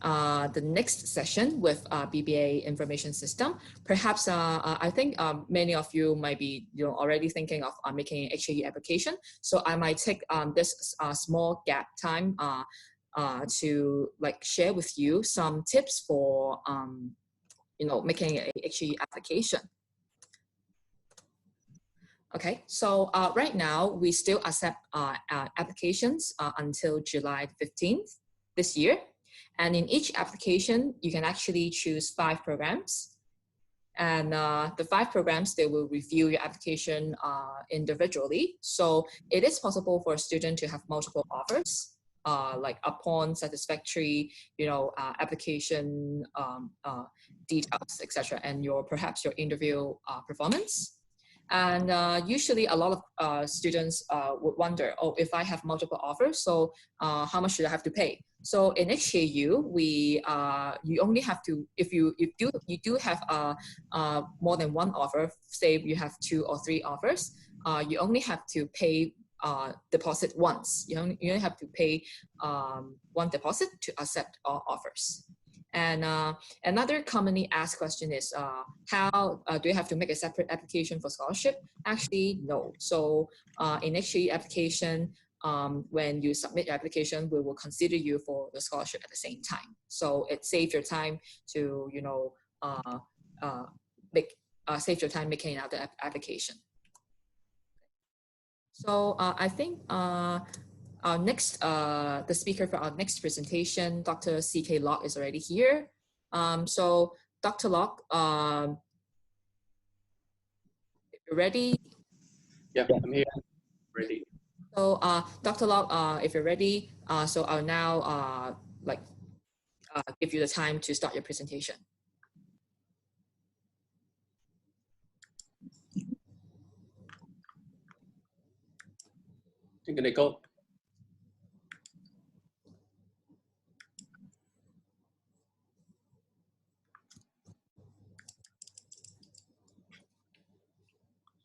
S1: the next session with BBA Information System, perhaps I think many of you might be already thinking of making an HKU application. So I might take this small gap time to like share with you some tips for making a HKU application. Okay, so right now we still accept applications until July 15th this year. And in each application, you can actually choose 5 programs. And the 5 programs, they will review your application individually. So it is possible for a student to have multiple offers, like upon satisfactory, application details, etc., and perhaps your interview performance. And usually a lot of students would wonder, oh, if I have multiple offers, so how much should I have to pay? So in HKU, you only have to, if you do have more than one offer, say you have 2 or 3 offers, you only have to pay deposit once. You only have to pay one deposit to accept all offers. And another commonly asked question is, how do you have to make a separate application for scholarship? Actually, no. So in HKU application, when you submit your application, we will consider you for the scholarship at the same time. So it saves your time to, save your time making another application. So I think our next, the speaker for our next presentation, Dr. C.K. Locke, is already here. So Dr. Locke, if you're ready.
S6: Yeah, I'm here, ready.
S1: So Dr. Locke, if you're ready, so I'll now give you the time to start your presentation.
S6: Technical.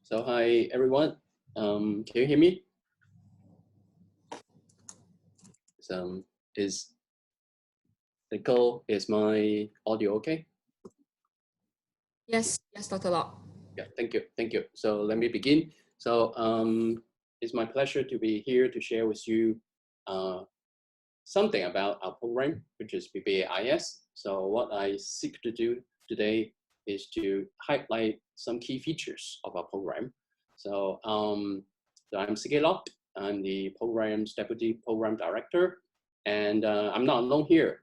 S6: So hi everyone, can you hear me? Is my audio okay?
S1: Yes, Dr. Locke.
S6: Yeah, thank you. So let me begin. So it's my pleasure to be here to share with you something about our program, which is BBA IS. So what I seek to do today is to highlight some key features of our program. So, so I'm C.K. Locke. I'm the program's Deputy Program Director, and I'm not alone here.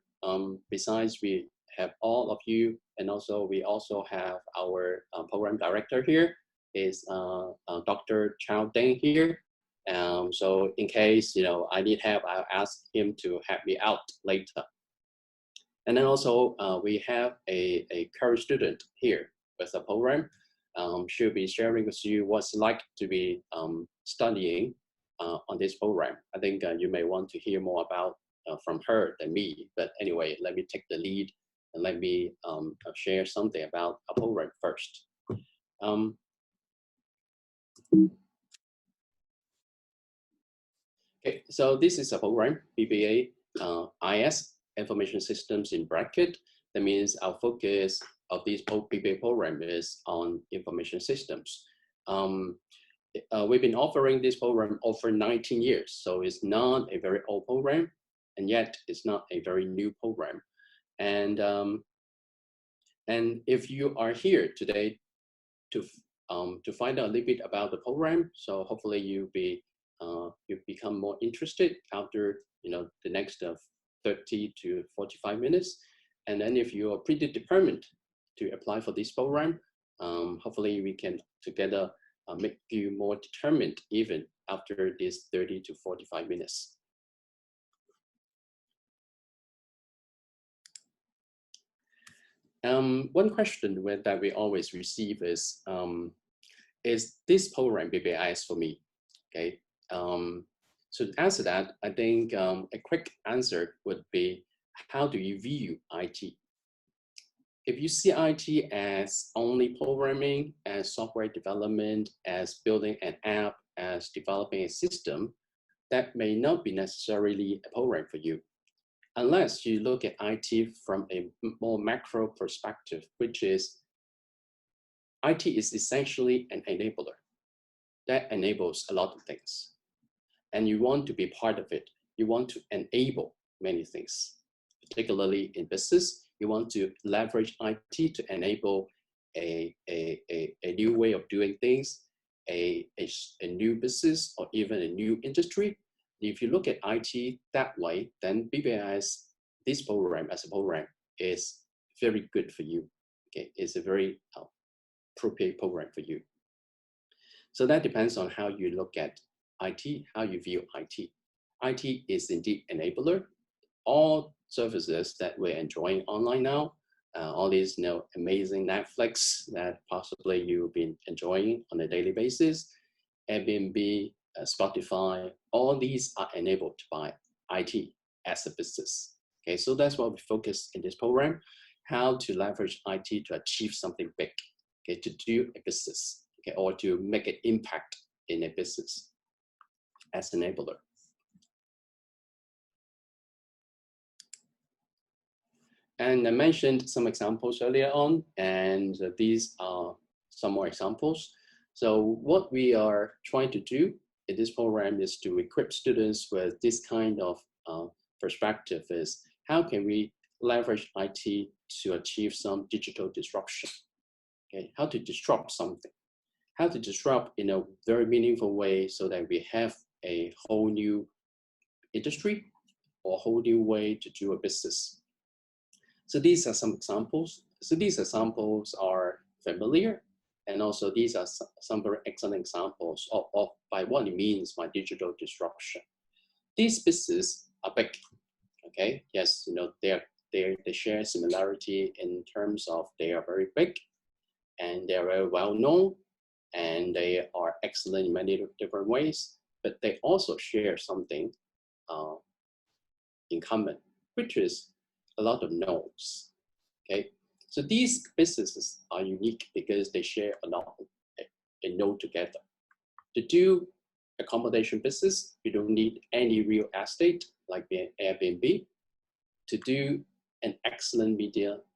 S6: Besides, we have all of you, and also we also have our Program Director here, is Dr. Chao Deng here. So in case I need help, I'll ask him to help me out later. And then also we have a current student here with the program. She'll be sharing with you what's like to be studying on this program. I think you may want to hear more about from her than me. But anyway, let me take the lead and let me share something about our program first. Okay, so this is a program, BBA IS, Information Systems in bracket. That means our focus of this BBA program is on information systems. We've been offering this program over 19 years, so it's not a very old program, and yet it's not a very new program. And if you are here today to find out a little bit about the program. So hopefully you become more interested after the next 30 to 45 minutes. And then if you are pretty determined to apply for this program, hopefully we can together make you more determined even after this 30 to 45 minutes. One question that we always receive is this program BBA IS for me? Okay. So to answer that, I think a quick answer would be, how do you view IT? If you see IT as only programming, as software development, as building an app, as developing a system, that may not be necessarily a program for you. Unless you look at IT from a more macro perspective, which is IT is essentially an enabler that enables a lot of things. And you want to be part of it. You want to enable many things, particularly in business. You want to leverage IT to enable a new way of doing things, a new business, or even a new industry. If you look at IT that way, then BBA IS, this program as a program, is very good for you. Okay, it's a very appropriate program for you. So that depends on how you look at IT, how you view IT. IT is indeed enabler. All services that we're enjoying online now, all these amazing Netflix that possibly you've been enjoying on a daily basis, Airbnb, Spotify, all these are enabled by IT as a business. Okay, so that's what we focus in this program, how to leverage IT to achieve something big, okay, to do a business, okay, or to make an impact in a business as enabler. And I mentioned some examples earlier on, and these are some more examples. So what we are trying to do in this program is to equip students with this kind of perspective, is how can we leverage IT to achieve some digital disruption? Okay, how to disrupt something, how to disrupt in a very meaningful way so that we have a whole new industry or a whole new way to do a business. So these are some examples. So these examples are familiar, and also these are some very excellent examples of by what it means by digital disruption. These businesses are big, okay? Yes, they share similarity in terms of they are very big, and they're very well known, and they are excellent in many different ways, but they also share something in common, which is a lot of nodes, okay? So these businesses are unique because they share a lot of a node together. To do accommodation business, you don't need any real estate like Airbnb. To do an excellent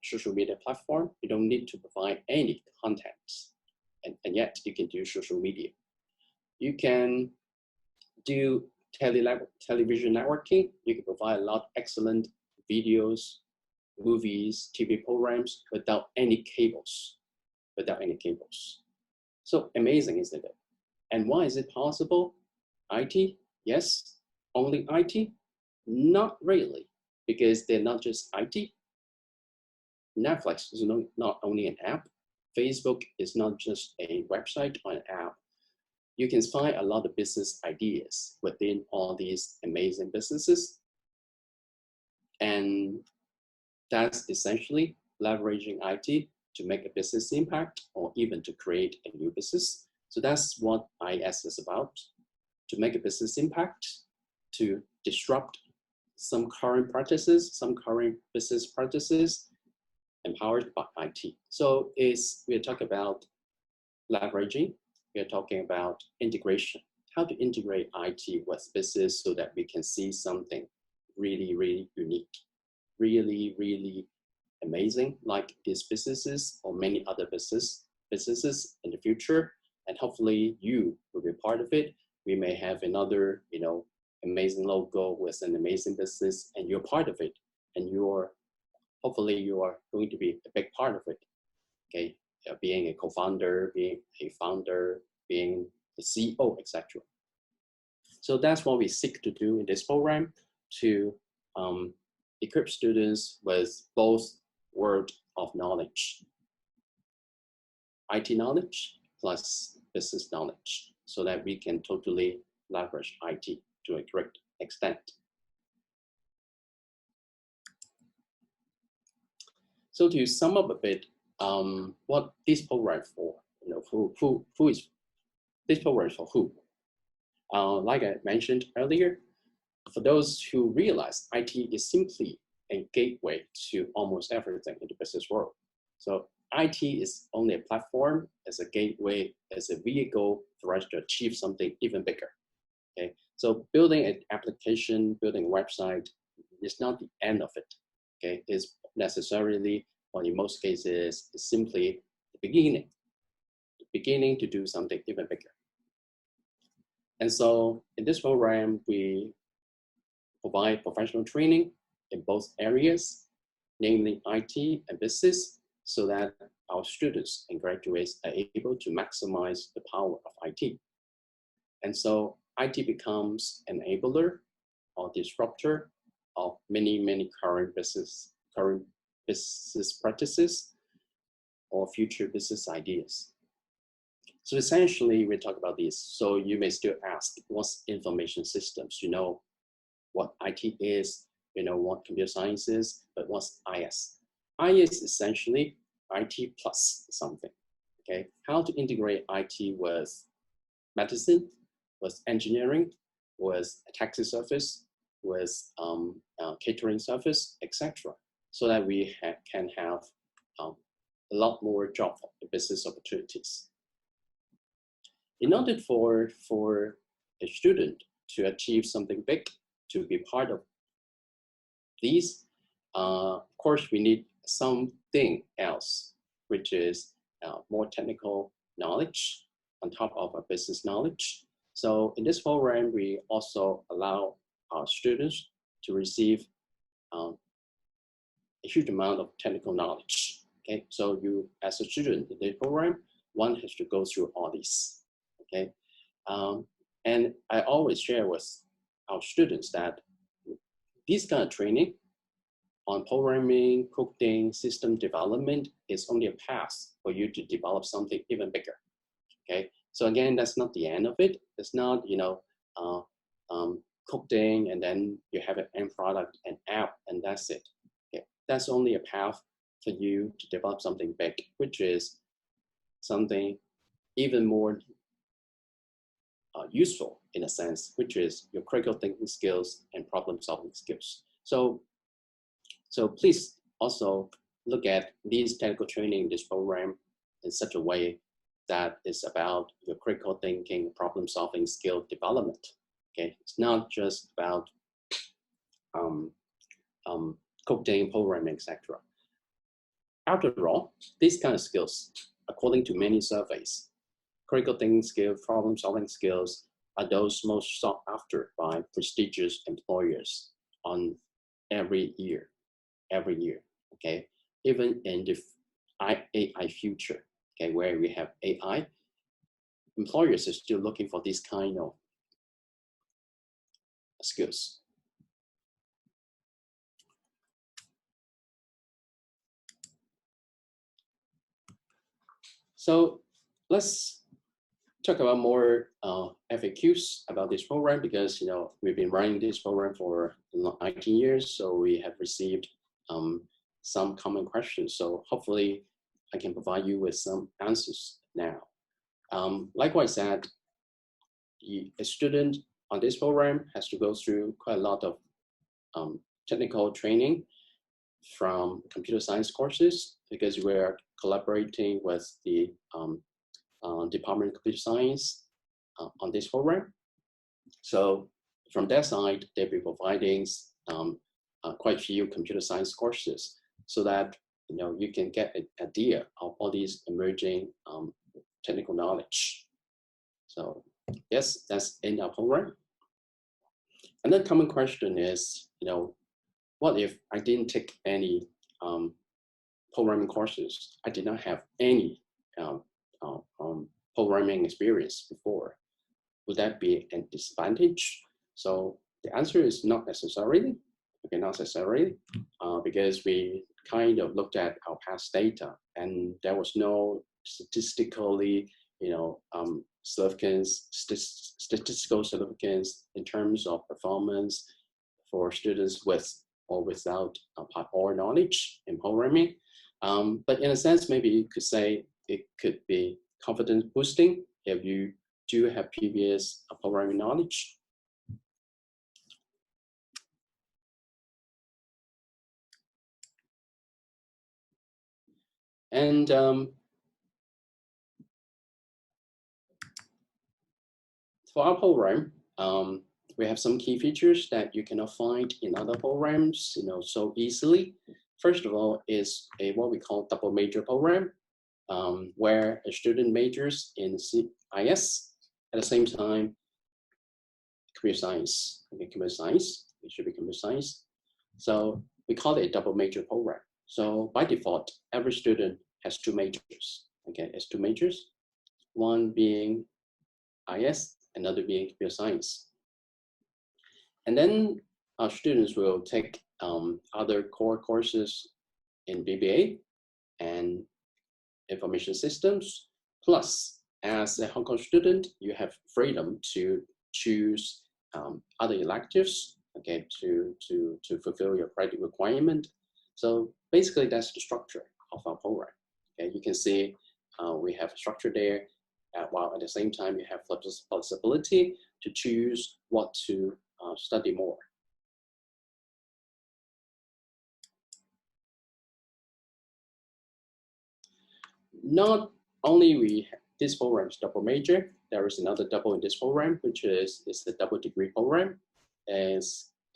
S6: social media platform, you don't need to provide any content, and yet you can do social media. You can do television networking. You can provide a lot of excellent videos, movies, TV programs without any cables, So amazing, isn't it? And why is it possible? IT, yes. Only IT? Not really, because they're not just IT. Netflix is not only an app. Facebook is not just a website or an app. You can find a lot of business ideas within all these amazing businesses. And that's essentially leveraging IT to make a business impact or even to create a new business. So that's what IS is about, to make a business impact, to disrupt some current practices, some current business practices empowered by IT. So we're talking about leveraging, we're talking about integration, how to integrate IT with business so that we can see something really, really unique, really, really amazing, like these businesses or many other businesses in the future. And hopefully you will be part of it. We may have another, amazing logo with an amazing business, and you're part of it. And hopefully you are going to be a big part of it. Okay. being a co-founder, being a founder, being the CEO, etc. So that's what we seek to do in this program, to equip students with both world of knowledge, IT knowledge plus business knowledge, so that we can totally leverage IT to a great extent. So to sum up a bit, what this program for, who is this program for who? Like I mentioned earlier, for those who realize IT is simply a gateway to almost everything in the business world. So IT is only a platform, as a gateway, as a vehicle for us to achieve something even bigger. Okay, so building an application, building a website is not the end of it. Okay, it's necessarily, or in most cases, is simply the beginning to do something even bigger. And so in this program, we provide professional training in both areas, namely IT and business, so that our students and graduates are able to maximize the power of IT. And so IT becomes an enabler or disruptor of many current business practices or future business ideas. So essentially, we talk about this. So you may still ask, what's information systems? You know what IT is, you know what computer science is, but what's IS? IS is essentially IT plus something, okay? How to integrate IT with medicine, with engineering, with a taxi service, with catering service, etc., so that we can have a lot more job business opportunities. In order for a student to achieve something big, to be part of these, of course, we need something else, which is more technical knowledge on top of our business knowledge. So in this program, we also allow our students to receive a huge amount of technical knowledge. Okay, so you, as a student in the program, one has to go through all these. Okay, and I always share with our students that this kind of training on programming, coding, system development is only a path for you to develop something even bigger. Okay, so again, that's not the end of it. It's not, coding and then you have an end product, an app, and that's it. Okay, that's only a path for you to develop something big, which is something even more useful in a sense, which is your critical thinking skills and problem solving skills. So please also look at these technical training in this program in such a way that is about your critical thinking, problem solving skill development. Okay, it's not just about coding, programming, etc. After all, these kind of skills, according to many surveys, critical thinking skills, problem solving skills are those most sought after by prestigious employers on every year, okay? Even in the AI future, okay, where we have AI, employers are still looking for this kind of skills. So let's talk about more FAQs about this program, because we've been running this program for 19 years, so we have received some common questions. So hopefully I can provide you with some answers now. Like I said, a student on this program has to go through quite a lot of technical training from computer science courses, because we're collaborating with the Department of Computer Science on this program. So from that side, they'll be providing quite a few computer science courses, so that you can get an idea of all these emerging technical knowledge. So yes, that's in our program. Another common question is, what if I didn't take any programming courses? I did not have any programming experience before. Would that be a disadvantage? So the answer is not necessarily. Okay, not necessarily, because we kind of looked at our past data, and there was no statistically, statistical significance in terms of performance for students with or without prior knowledge in programming. But in a sense, maybe you could say it could be confidence boosting if you do have previous programming knowledge. And for our program, we have some key features that you cannot find in other programs, so easily. First of all, is what we call double major program, where a student majors in CIS at the same time computer science. Okay, computer science. It should be computer science. So we call it a double major program. So by default, every student has two majors. Okay, has two majors, one being IS, another being computer science. And then our students will take other core courses in BBA and information systems. Plus, as a Hong Kong student, you have freedom to choose other electives, okay, to fulfill your credit requirement. So basically, that's the structure of our program. Okay, you can see we have a structure there, while at the same time you have flexibility to choose what to study more. Not only this program is double major, there is another double in this program, which is the double degree program. And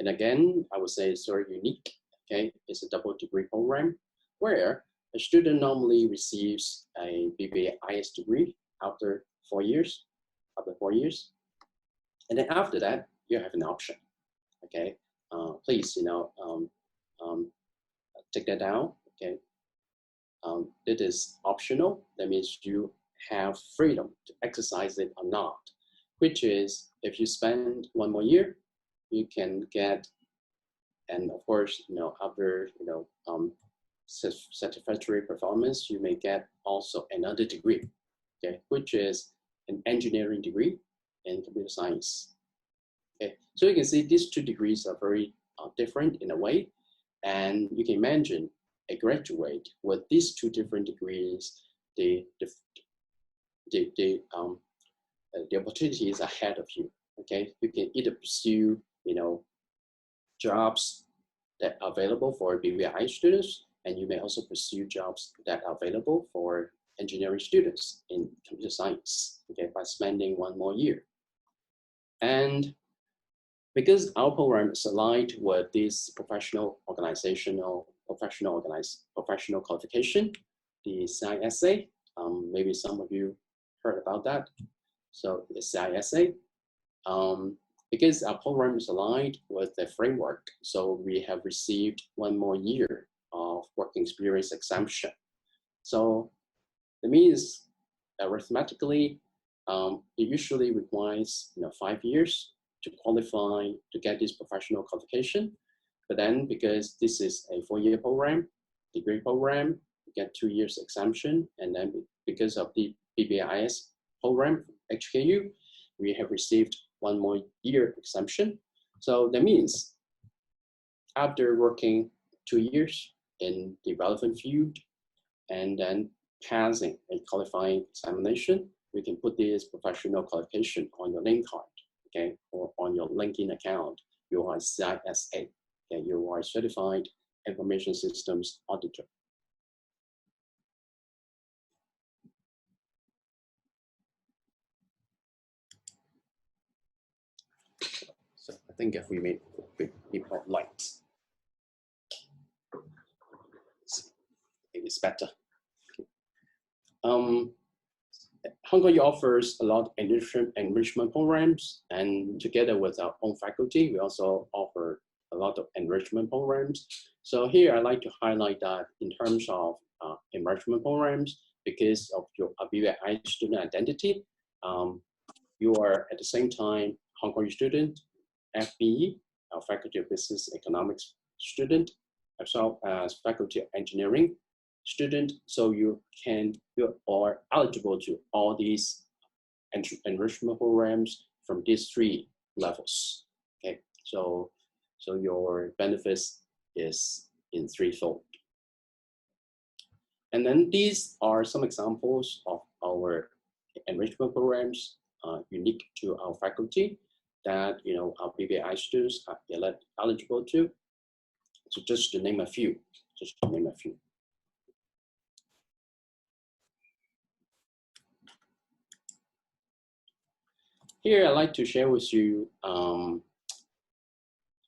S6: again, I would say it's very unique. Okay, it's a double degree program where a student normally receives a BBA IS degree after 4 years. And then after that, you have an option. Okay, please, take that down. Okay, it is optional. That means you have freedom to exercise it or not. Which is, if you spend 1 more year, you can get, and of course, after satisfactory performance, you may get also another degree. Okay, which is an engineering degree in computer science. Okay, so you can see these two degrees are very different in a way, and you can imagine a graduate with these two different degrees, the opportunities ahead of you. Okay, you can either pursue jobs that are available for BBA students, and you may also pursue jobs that are available for engineering students in computer science. Okay, by spending 1 more year. And because our program is aligned with this professional qualification, the CISA, maybe some of you heard about that. So the CISA, because our program is aligned with the framework, so we have received 1 more year of working experience exemption. So that means arithmetically, it usually requires 5 years to qualify to get this professional qualification. But then because this is a 4-year program, degree program, you get 2 years exemption. And then because of the BBA IS program, HKU, we have received 1 more year exemption. So that means after working 2 years in the relevant field and then passing a qualifying examination, we can put this professional qualification on your name card, okay, or on your LinkedIn account. You are CISA, okay, you are Certified Information Systems Auditor. So I think if we make it more light, it's better. Hong Kong offers a lot of enrichment programs, and together with our own faculty, we also offer a lot of enrichment programs. So here I'd like to highlight that in terms of enrichment programs, because of your BBA student identity, you are at the same time Hong Kong student, FBE, Faculty of Business Economics student, as well as Faculty of Engineering student. So you are eligible to all these enrichment programs from these 3 levels. Okay, so your benefits is in 3-fold. And then these are some examples of our enrichment programs unique to our faculty that our BBA students are eligible to. So just to name a few, Here I'd like to share with you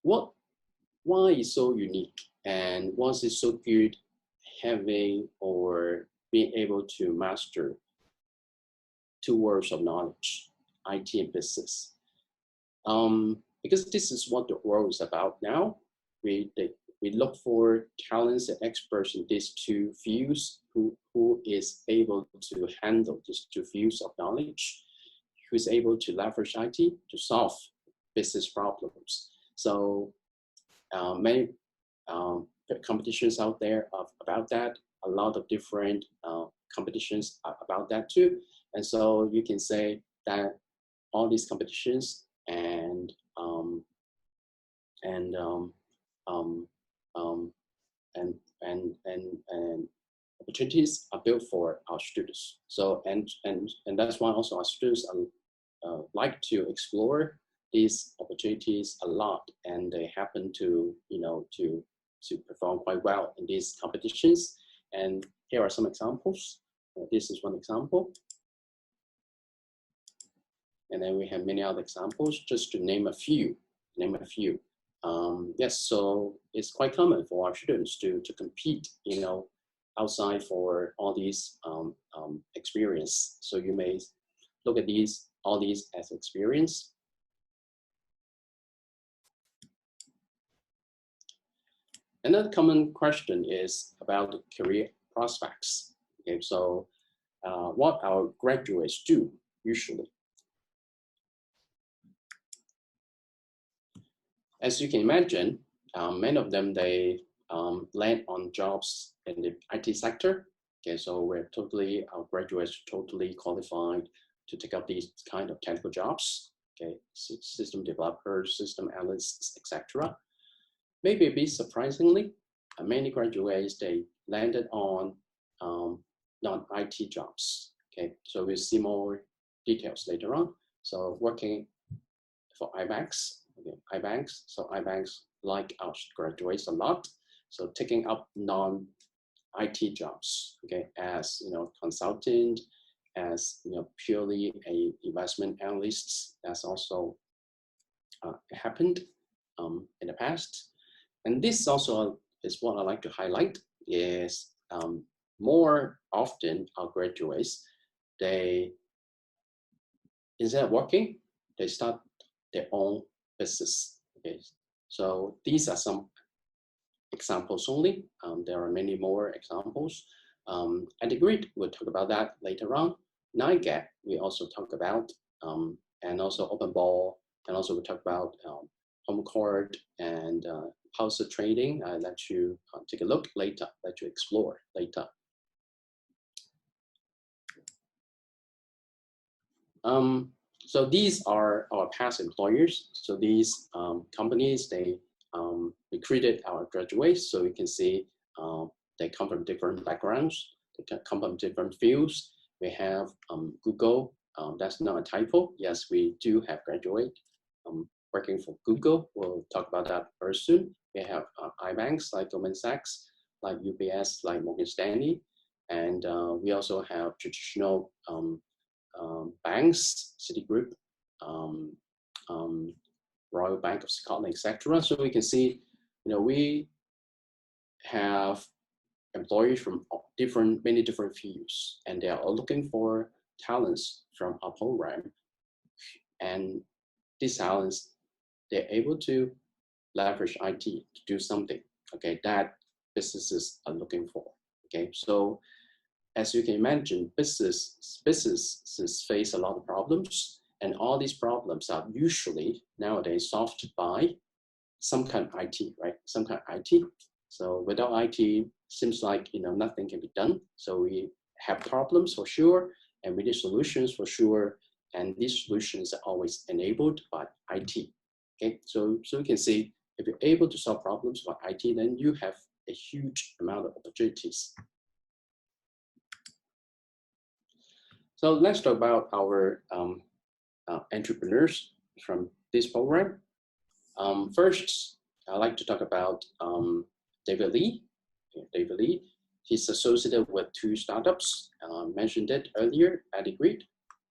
S6: why it's so unique and why is it so good having or being able to master 2 worlds of knowledge, IT and business. Because this is what the world is about now. We look for talents and experts in these 2 fields who is able to handle these 2 fields of knowledge, who is able to leverage IT to solve business problems. So many competitions out there about that, a lot of different competitions about that too. And so you can say that all these competitions and opportunities are built for our students. So and that's why also our students like to explore these opportunities a lot, and they happen to to perform quite well in these competitions. And here are some examples. This is one example. And then we have many other examples, just to name a few. Yes, so it's quite common for our students to compete, outside for all these experience. So you may look at all these as experience. Another common question is about the career prospects. Okay, so what our graduates do usually. As you can imagine, many of them, they land on jobs in the IT sector. Okay, so our graduates are totally qualified to take up these kind of technical jobs. Okay, system developers, system analysts, etc. Maybe a bit surprisingly, many graduates, they landed on non-IT jobs. Okay, so we'll see more details later on. So working for iBanks. Okay, iBanks. So iBanks like our graduates a lot. So taking up non-IT jobs, okay, as consultant, as purely a investment analyst. That's also happened in the past. And this also is what I like to highlight is more often our graduates, they instead of working, they start their own business. Okay, so these are some examples only. There are many more examples. At the grid, we'll talk about that later on. NIGAP, we also talk about, and also open ball, and also we talk about home court and house trading. I'll let you take a look later, let you explore later. So these are our past employers. So these companies, they recruited our graduates. So you can see they come from different backgrounds. They can come from different fields. We have Google. That's not a typo. Yes, we do have graduate working for Google. We'll talk about that very soon. We have iBanks like Goldman Sachs, like UBS, like Morgan Stanley. And we also have traditional banks, Citigroup, Royal Bank of Scotland, etc. So we can see, we have employees from many different fields, and they are all looking for talents from our program. And these talents, they're able to leverage IT to do something, okay, that businesses are looking for. Okay, so as you can imagine, businesses face a lot of problems, and all these problems are usually nowadays solved by some kind of IT, right? Some kind of IT. So without IT, seems like nothing can be done. So we have problems for sure, and we need solutions for sure, and these solutions are always enabled by IT. Okay, so you can see if you're able to solve problems by IT, then you have a huge amount of opportunities. So let's talk about our entrepreneurs from this program. First, I'd like to talk about David Lee. David Lee, he's associated with 2 startups. Mentioned it earlier, Adigrid,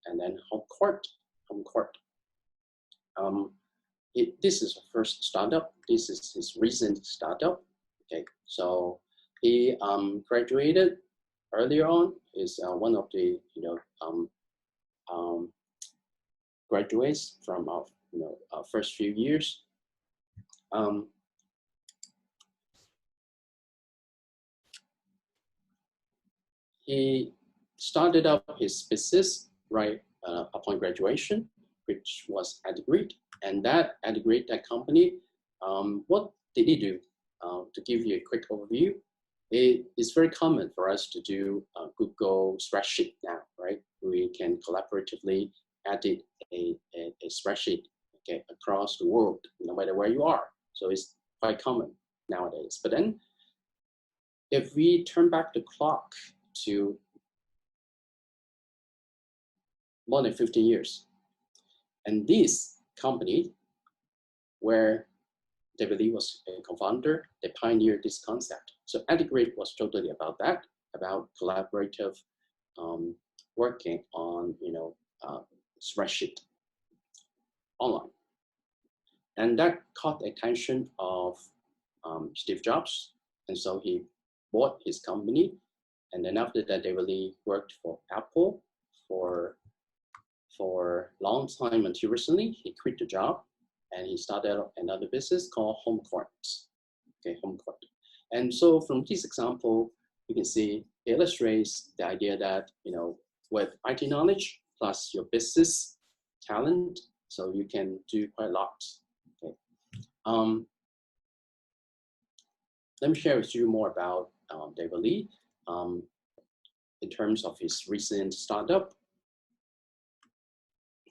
S6: and then HomeCourt. This is the first startup. This is his recent startup. Okay, so he graduated earlier on. Is one of the graduates from our our first few years. He started up his business right upon graduation, which was Adigrid, and that Adigrid, that company, what did he do? To give you a quick overview, it is very common for us to do Google spreadsheet now, right? We can collaboratively edit a spreadsheet, okay, across the world, no matter where you are. So it's quite common nowadays. But then, if we turn back the clock to more than 15 years, and this company, where David Lee was a co-founder, they pioneered this concept. So Adigrid was totally about that, about collaborative working on spreadsheet online, and that caught the attention of Steve Jobs, and so he bought his company. And then after that, David Lee worked for Apple for a long time until recently. He quit the job and he started another business called HomeCourt. Okay, HomeCourt. And so from this example, you can see it illustrates the idea that with IT knowledge plus your business talent, so you can do quite a lot. Okay. Let me share with you more about David Lee. In terms of his recent startup.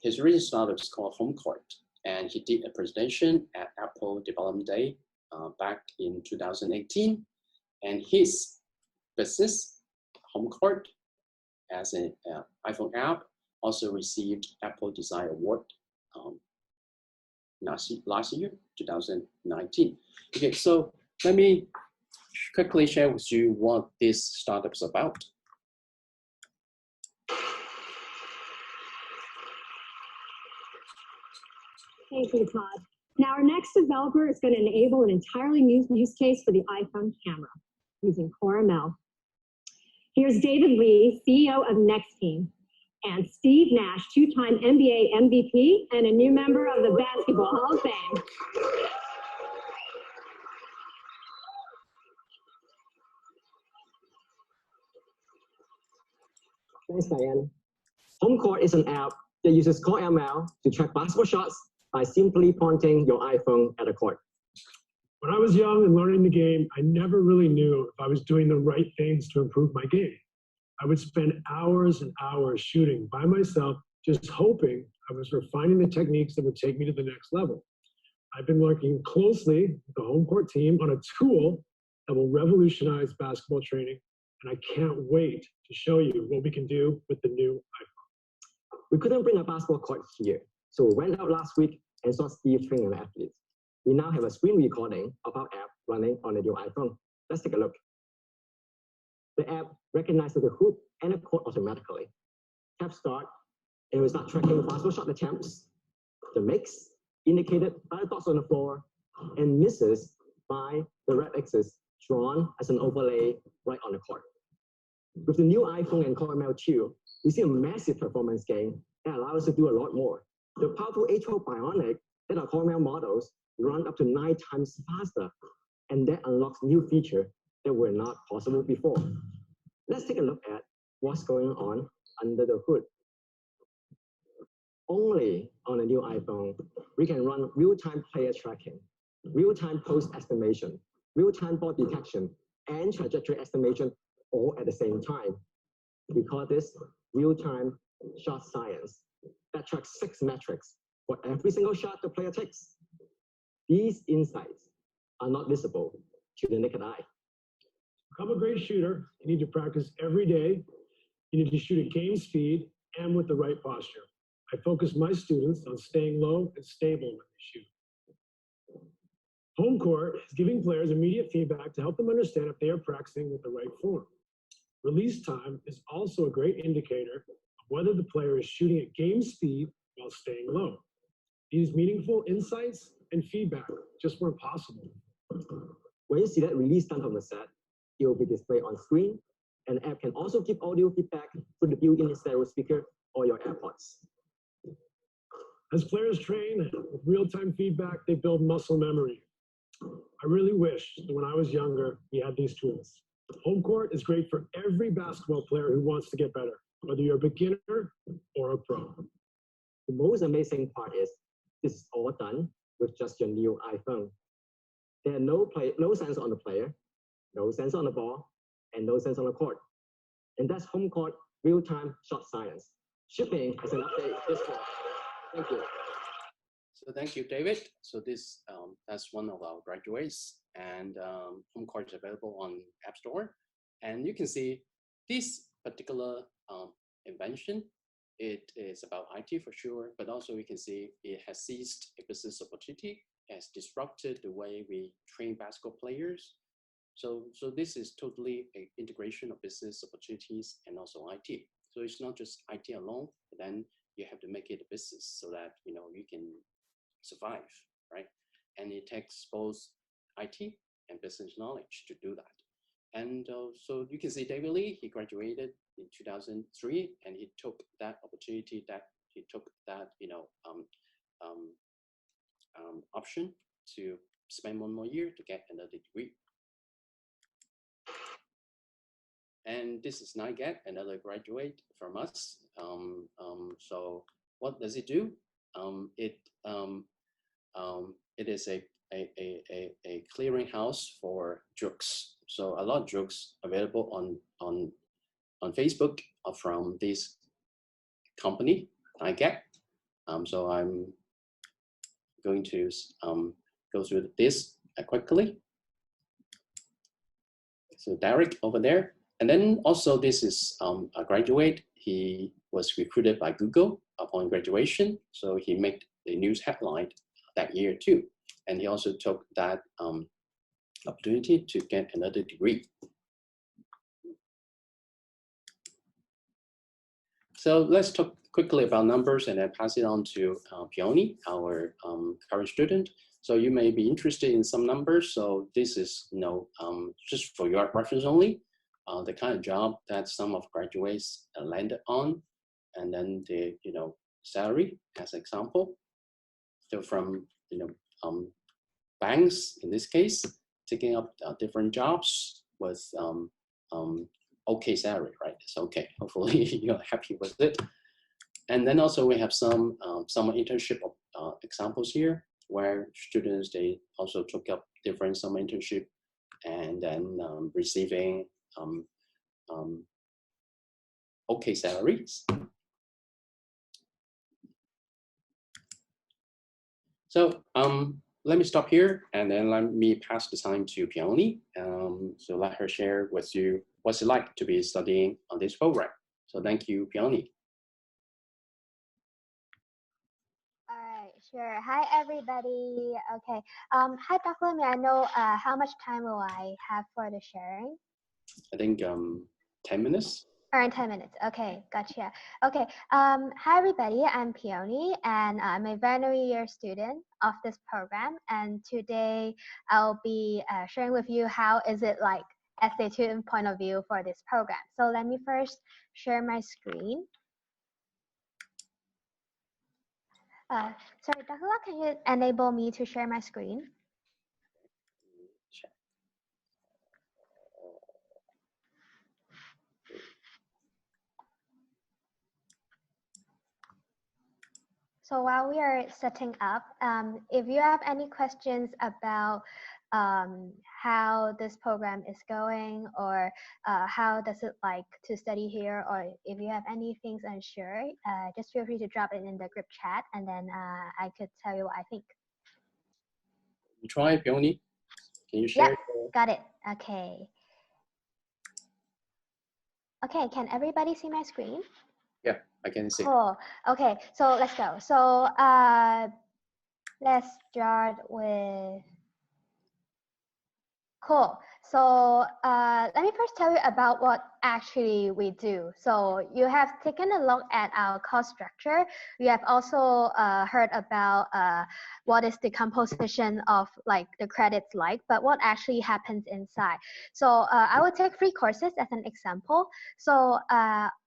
S6: His recent startup is called HomeCourt, and he did a presentation at Apple Development Day back in 2018. And his business, HomeCourt, as an iPhone app, also received Apple Design Award last year, 2019. Okay, so let me quickly share with you what this startup is about.
S7: Thank you, Todd. Now, our next developer is going to enable an entirely new use case for the iPhone camera using Core ML. Here's David Lee, CEO of Nexteam, and Steve Nash, 2-time NBA MVP and a new member of the Basketball Hall of Fame.
S8: Thanks, Diane. HomeCourt is an app that uses Core ML to track basketball shots by simply pointing your iPhone at a court.
S9: When I was young and learning the game, I never really knew if I was doing the right things to improve my game. I would spend hours and hours shooting by myself, just hoping I was refining the techniques that would take me to the next level. I've been working closely with the HomeCourt team on a tool that will revolutionize basketball training, and I can't wait to show you what we can do with the new iPhone.
S8: We couldn't bring a basketball court here, so we went out last week and saw Steve training an athlete. We now have a screen recording of our app running on the new iPhone. Let's take a look. The app recognizes the hoop and the court automatically. Tap start, and it will start tracking basketball shot attempts, the makes, indicated by the dots on the floor, and misses by the red X's drawn as an overlay right on the court. With the new iPhone and Core ML 2, we see a massive performance gain that allows us to do a lot more. The powerful A12 Bionic that our Core ML models run up to 9 times faster, and that unlocks new features that were not possible before. Let's take a look at what's going on under the hood. Only on a new iPhone, we can run real-time player tracking, real-time post estimation, real-time ball detection, and trajectory estimation all at the same time. We call this real-time shot science that tracks 6 metrics for every single shot the player takes. These insights are not visible to the naked eye.
S9: To become a great shooter, you need to practice every day. You need to shoot at game speed and with the right posture. I focus my students on staying low and stable when they shoot. Home court is giving players immediate feedback to help them understand if they are practicing with the right form. Release time is also a great indicator of whether the player is shooting at game speed while staying low. These meaningful insights and feedback just weren't possible.
S8: When you see that release time from the set, it will be displayed on screen, and the app can also give audio feedback through the built-in stereo speaker or your AirPods.
S9: As players train with real-time feedback, they build muscle memory. I really wish that when I was younger, we had these tools. Home court is great for every basketball player who wants to get better, whether you're a beginner or a pro.
S8: The most amazing part is this is all done with just your new iPhone. There are no sensors on the player, no sensor on the ball, and no sensor on the court. And that's home court real-time shot science. Shipping as an update this fall. Thank you.
S6: So thank you, David. So that's one of our graduates, and home court is available on App Store. And you can see this particular invention. It is about IT for sure, but also we can see it has seized a business opportunity, has disrupted the way we train basketball players. So this is totally an integration of business opportunities and also IT. So it's not just IT alone, but then you have to make it a business so that you can survive, right? And it takes both IT and business knowledge to do that. And so you can see David Lee, he graduated in 2003, and he took that opportunity, option to spend one more year to get another degree. And this is Naigat, another graduate from us. So what does it do? It is a clearinghouse for jokes. So a lot of jokes available on Facebook are from this company, Naigat. So I'm going to go through this quickly. So Derek over there. And then also this is a graduate. He was recruited by Google upon graduation. So he made the news headline that year too. And he also took that opportunity to get another degree. So let's talk quickly about numbers and then pass it on to Peony, our current student. So you may be interested in some numbers. So this is just for your reference only. The kind of job that some of graduates landed on, and then the salary as an example. So from banks in this case, taking up different jobs with okay salary, right? It's okay. Hopefully you're happy with it. And then also we have some summer internship examples here, where students they also took up different summer internship and then receiving okay salaries. So let me stop here and then let me pass the time to Peony. So let her share with you what's it like to be studying on this program. So thank you, Peony.
S10: All right, sure. Hi, everybody. Okay. Hi, Dr. May I know how much time will I have for the sharing?
S6: I think 10 minutes.
S10: Around 10 minutes. Okay, gotcha. Okay. Hi, everybody. I'm Peony, and I'm a final year student of this program. And today I'll be sharing with you how is it like as a student point of view for this program. So let me first share my screen. Sorry, Dr. La, can you enable me to share my screen?
S6: Sure.
S10: So while we are setting up, if you have any questions about how this program is going, or how does it like to study here, or if you have any things unsure, just feel free to drop it in the group chat, and then I could tell you what I think.
S6: You try, Peony. Can you share?
S10: Yep, got it. Okay. Okay, can everybody see my screen?
S6: Yeah, I can see.
S10: Cool. Okay, so let's go. So let's start with, cool. So let me first tell you about what actually we do. So you have taken a look at our cost structure. You have also heard about what is the composition of like the credits like, but what actually happens inside. So I will take 3 courses as an example. So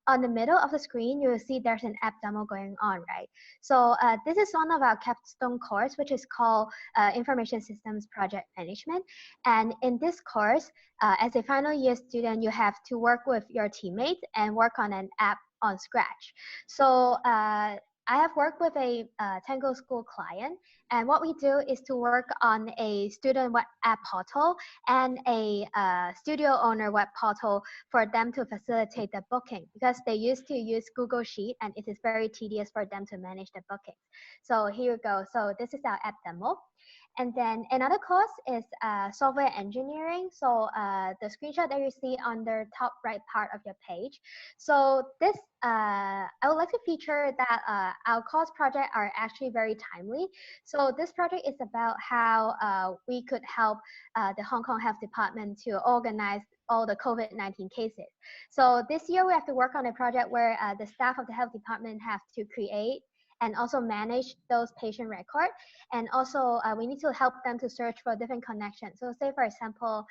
S10: on the middle of the screen, you will see there's an app demo going on, right? So this is one of our capstone course, which is called Information Systems Project Management. And in this course, as a final year student, you have to work with your teammates and work on an app on scratch. So I have worked with a Tango School client, and what we do is to work on a student web app portal and a studio owner web portal for them to facilitate the booking, because they used to use Google Sheet and it is very tedious for them to manage the booking. So here we go. So this is our app demo. And then another course is software engineering. So the screenshot that you see on the top right part of your page. So this, I would like to feature that our course projects are actually very timely. So this project is about how we could help the Hong Kong Health Department to organize all the COVID-19 cases. So this year we have to work on a project where the staff of the health department have to create and also manage those patient records. And also we need to help them to search for different connections. So say, for example,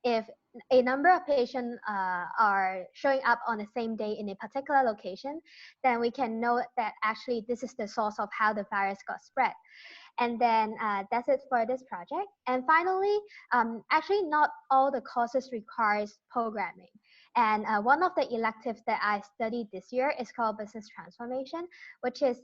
S10: if a number of patients are showing up on the same day in a particular location, then we can know that actually this is the source of how the virus got spread. And then that's it for this project. And finally, actually not all the courses requires programming. And one of the electives that I studied this year is called Business Transformation, which is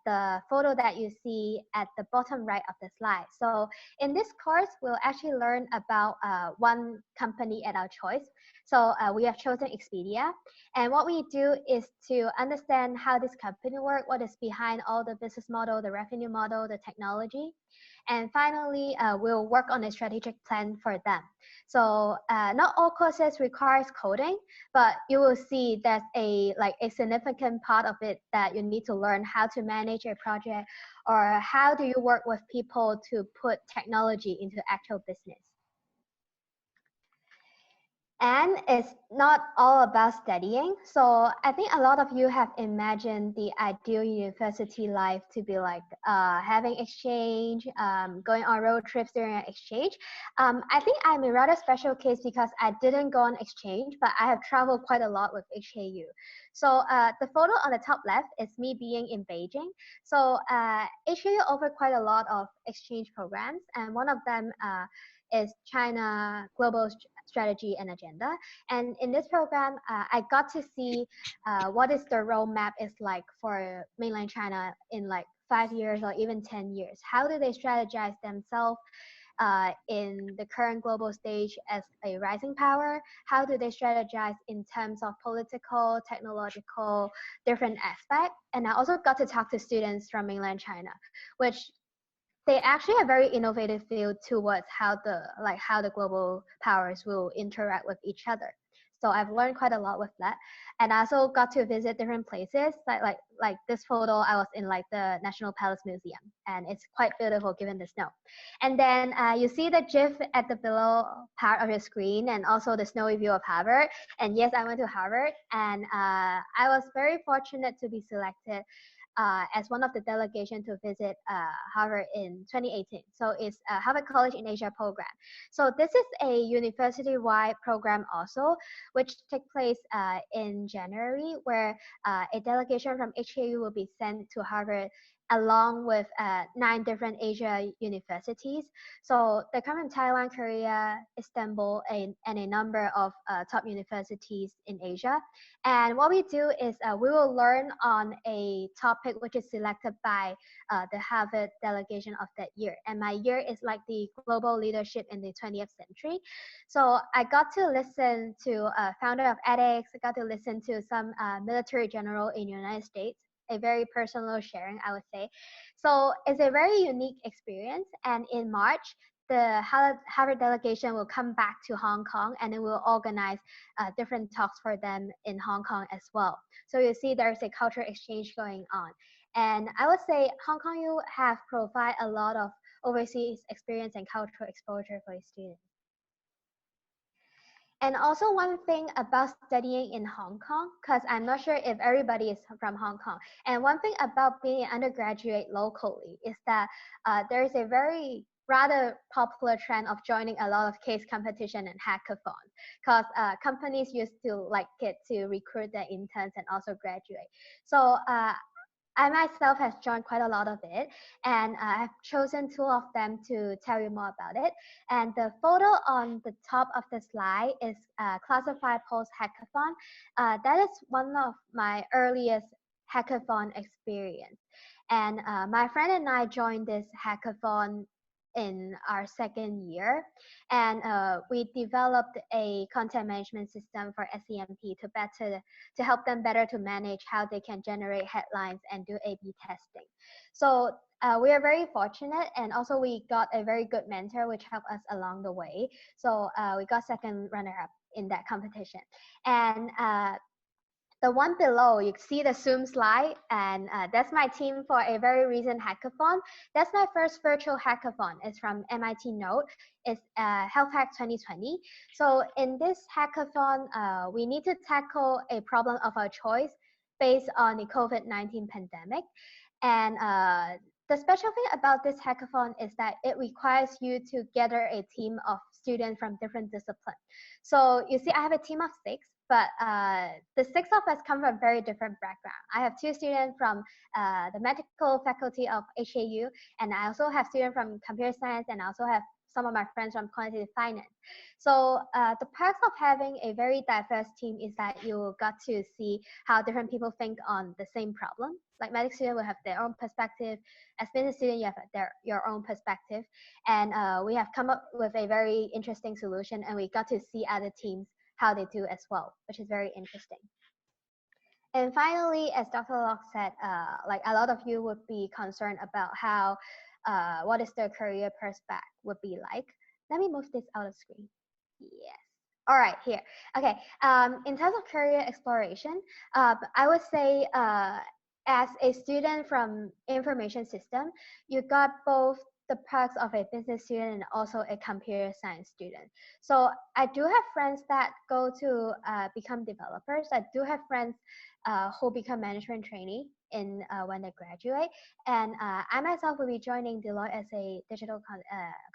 S10: the photo that you see at the bottom right of the slide. So in this course, we'll actually learn about one company at our choice. So we have chosen Expedia. And what we do is to understand how this company works, what is behind all the business model, the revenue model, the technology. And finally, we'll work on a strategic plan for them. So not all courses requires coding, but you will see there's a significant part of it that you need to learn how to manage a project, or how do you work with people to put technology into actual business. And it's not all about studying. So I think a lot of you have imagined the ideal university life to be like having exchange, going on road trips during an exchange. I think I'm a rather special case because I didn't go on exchange, but I have traveled quite a lot with HKU. So the photo on the top left is me being in Beijing. So HKU offered quite a lot of exchange programs, and one of them is China Global Strategy and Agenda. And in this program, I got to see what is the roadmap is like for mainland China in like 5 years or even 10 years. How do they strategize themselves in the current global stage as a rising power? How do they strategize in terms of political, technological, different aspects? And I also got to talk to students from mainland China, which they actually have very innovative view towards how the global powers will interact with each other. So I've learned quite a lot with that, and I also got to visit different places. Like this photo, I was in like the National Palace Museum, and it's quite beautiful given the snow. And then you see the GIF at the below part of your screen, and also the snowy view of Harvard. And yes, I went to Harvard, and I was very fortunate to be selected as one of the delegation to visit Harvard in 2018. So it's a Harvard College in Asia program. So this is a university-wide program also, which takes place in January, where a delegation from HKU will be sent to Harvard along with 9 different Asia universities. So they come from Taiwan, Korea, Istanbul, and a number of top universities in Asia. And what we do is we will learn on a topic which is selected by the Harvard delegation of that year. And my year is like the global leadership in the 20th century. So I got to listen to founder of edX. I got to listen to some military general in the United States. A very personal sharing, I would say. So it's a very unique experience. And in March, the Harvard delegation will come back to Hong Kong, and then we'll organize different talks for them in Hong Kong as well. So you see there's a cultural exchange going on. And I would say Hong Kong U have provide a lot of overseas experience and cultural exposure for students. And also one thing about studying in Hong Kong, because I'm not sure if everybody is from Hong Kong, and one thing about being an undergraduate locally is that there is a very rather popular trend of joining a lot of case competition and hackathons, because companies used to like it to recruit their interns and also graduate. So I myself have joined quite a lot of it, and I've chosen 2 of them to tell you more about it. And the photo on the top of the slide is Classified Post Hackathon. That is one of my earliest hackathon experience. And my friend and I joined this hackathon in our 2nd year, and we developed a content management system for SEMP to help them better to manage how they can generate headlines and do A/B testing. So we are very fortunate, and also we got a very good mentor which helped us along the way. So we got 2nd runner-up in that competition. And the one below, you see the Zoom slide, and that's my team for a very recent hackathon. That's my first virtual hackathon. It's from MIT Node. It's Health Hack 2020. So in this hackathon, we need to tackle a problem of our choice based on the COVID-19 pandemic. And the special thing about this hackathon is that it requires you to gather a team of students from different disciplines. So you see, I have a team of 6. But the 6 of us come from very different backgrounds. I have 2 students from the medical faculty of HKU, and I also have students from computer science, and I also have some of my friends from quantitative finance. So the perks of having a very diverse team is that you got to see how different people think on the same problem. Like medical students will have their own perspective. As business students, you have your own perspective. And we have come up with a very interesting solution, and we got to see other teams how they do as well, which is very interesting. And finally, as Dr. Locke said, like a lot of you would be concerned about how, what is the career prospect would be like. Let me move this out of screen. Yes. All right, here. Okay, in terms of career exploration, I would say as a student from information system, you got both the perks of a business student and also a computer science student. So I do have friends that go to become developers. I do have friends who become management trainee in when they graduate. And I myself will be joining Deloitte as a digital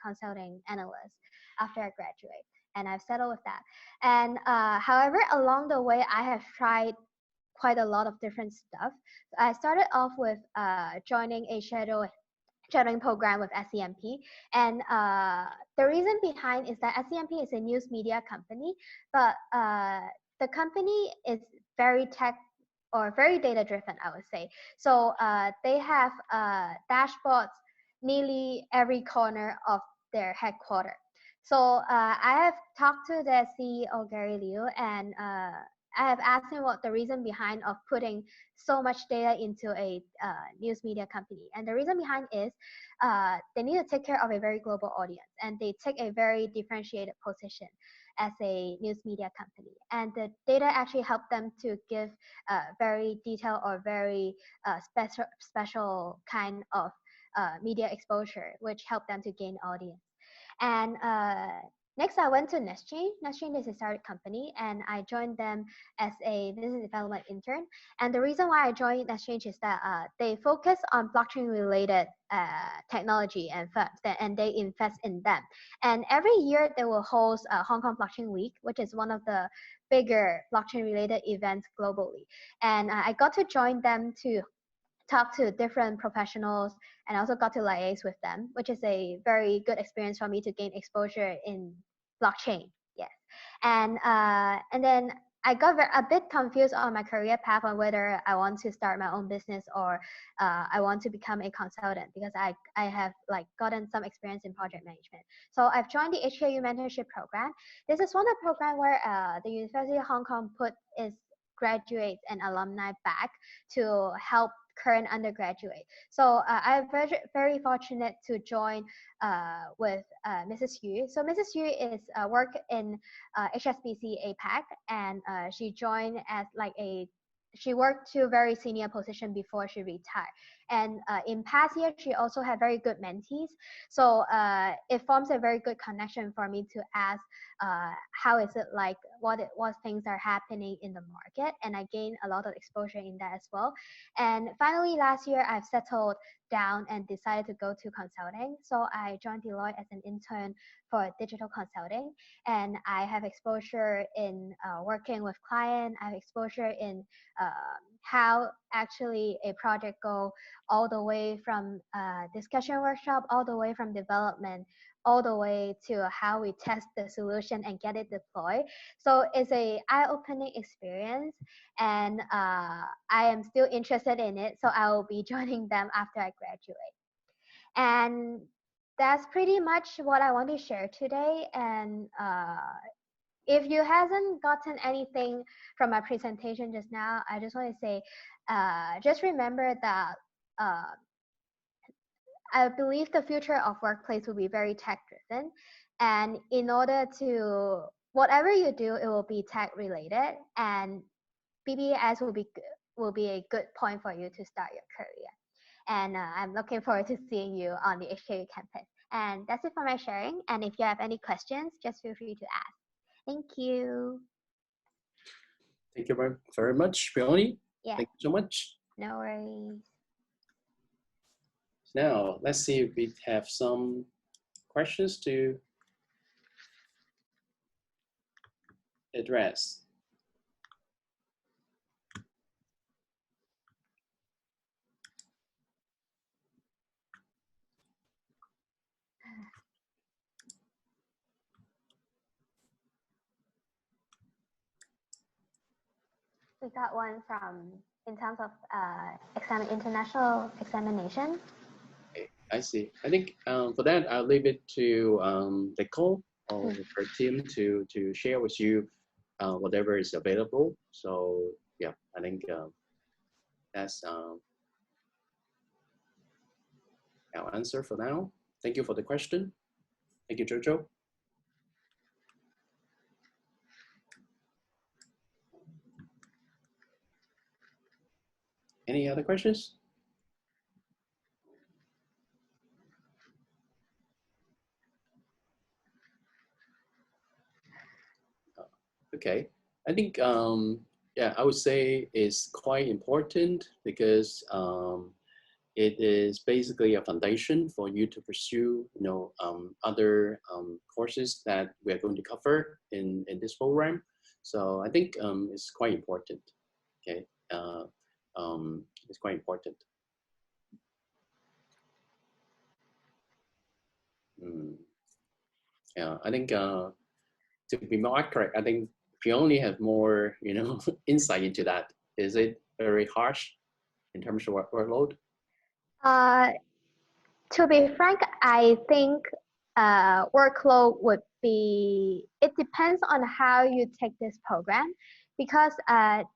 S10: consulting analyst after I graduate. And I've settled with that. And however, along the way, I have tried quite a lot of different stuff. I started off with joining a shadowing program with SEMP. And the reason behind is that SEMP is a news media company, but the company is very tech or very data driven, I would say. So they have dashboards nearly every corner of their headquarters. So I have talked to the CEO, Gary Liu, and I have asked him what the reason behind of putting so much data into a news media company. And the reason behind is they need to take care of a very global audience, and they take a very differentiated position as a news media company. And the data actually help them to give very detailed or very special kind of media exposure, which help them to gain audience. And next, I went to NestChange. NestChange is a startup company, and I joined them as a business development intern. And the reason why I joined NestChange is that they focus on blockchain-related technology and firms, and they invest in them. And every year, they will host Hong Kong Blockchain Week, which is one of the bigger blockchain-related events globally. And I got to join them to talk to different professionals and also got to liaise with them, which is a very good experience for me to gain exposure in blockchain. Yes, and then I got a bit confused on my career path on whether I want to start my own business or I want to become a consultant, because I have like gotten some experience in project management. So I've joined the HKU mentorship program. This is one of the program where the University of Hong Kong put its graduates and alumni back to help current undergraduate. So I'm very fortunate to join with Mrs. Yu. So Mrs. Yu is work in HSBC APAC, and she joined as like she worked to a very senior position before she retired. And in past years, she also had very good mentees. So it forms a very good connection for me to ask how is it like, what things are happening in the market. And I gained a lot of exposure in that as well. And finally, last year, I've settled down and decided to go to consulting. So I joined Deloitte as an intern for digital consulting. And I have exposure in working with clients. I have exposure in how actually a project go all the way from discussion workshop, all the way from development, all the way to how we test the solution and get it deployed. So it's a eye-opening experience, and I am still interested in it. So I will be joining them after I graduate. And that's pretty much what I want to share today. And if you hasn't gotten anything from my presentation just now, I just want to say, just remember that I believe the future of workplace will be very tech-driven. And in order to, whatever you do, it will be tech-related. And BBA IS will be a good point for you to start your career. And I'm looking forward to seeing you on the HKU campus. And that's it for my sharing. And if you have any questions, just feel free to ask. Thank you.
S6: Thank you very much, Peony.
S10: Yeah.
S6: Thank you so much.
S10: No worries.
S6: Now, let's see if we have some questions to address.
S10: We got one from, in terms of international examination.
S6: Okay, I see. I think for that, I'll leave it to Nicole or her team to share with you whatever is available. So yeah, I think that's our answer for now. Thank you for the question. Thank you, Jojo. Any other questions? Okay, I think yeah, I would say it's quite important because it is basically a foundation for you to pursue, other courses that we are going to cover in this program. So I think it's quite important. Okay, it's quite important. Yeah, I think to be more accurate, I think we only have more, insight into that. Is it very harsh in terms of workload?
S10: To be frank, I think workload would be, it depends on how you take this program, because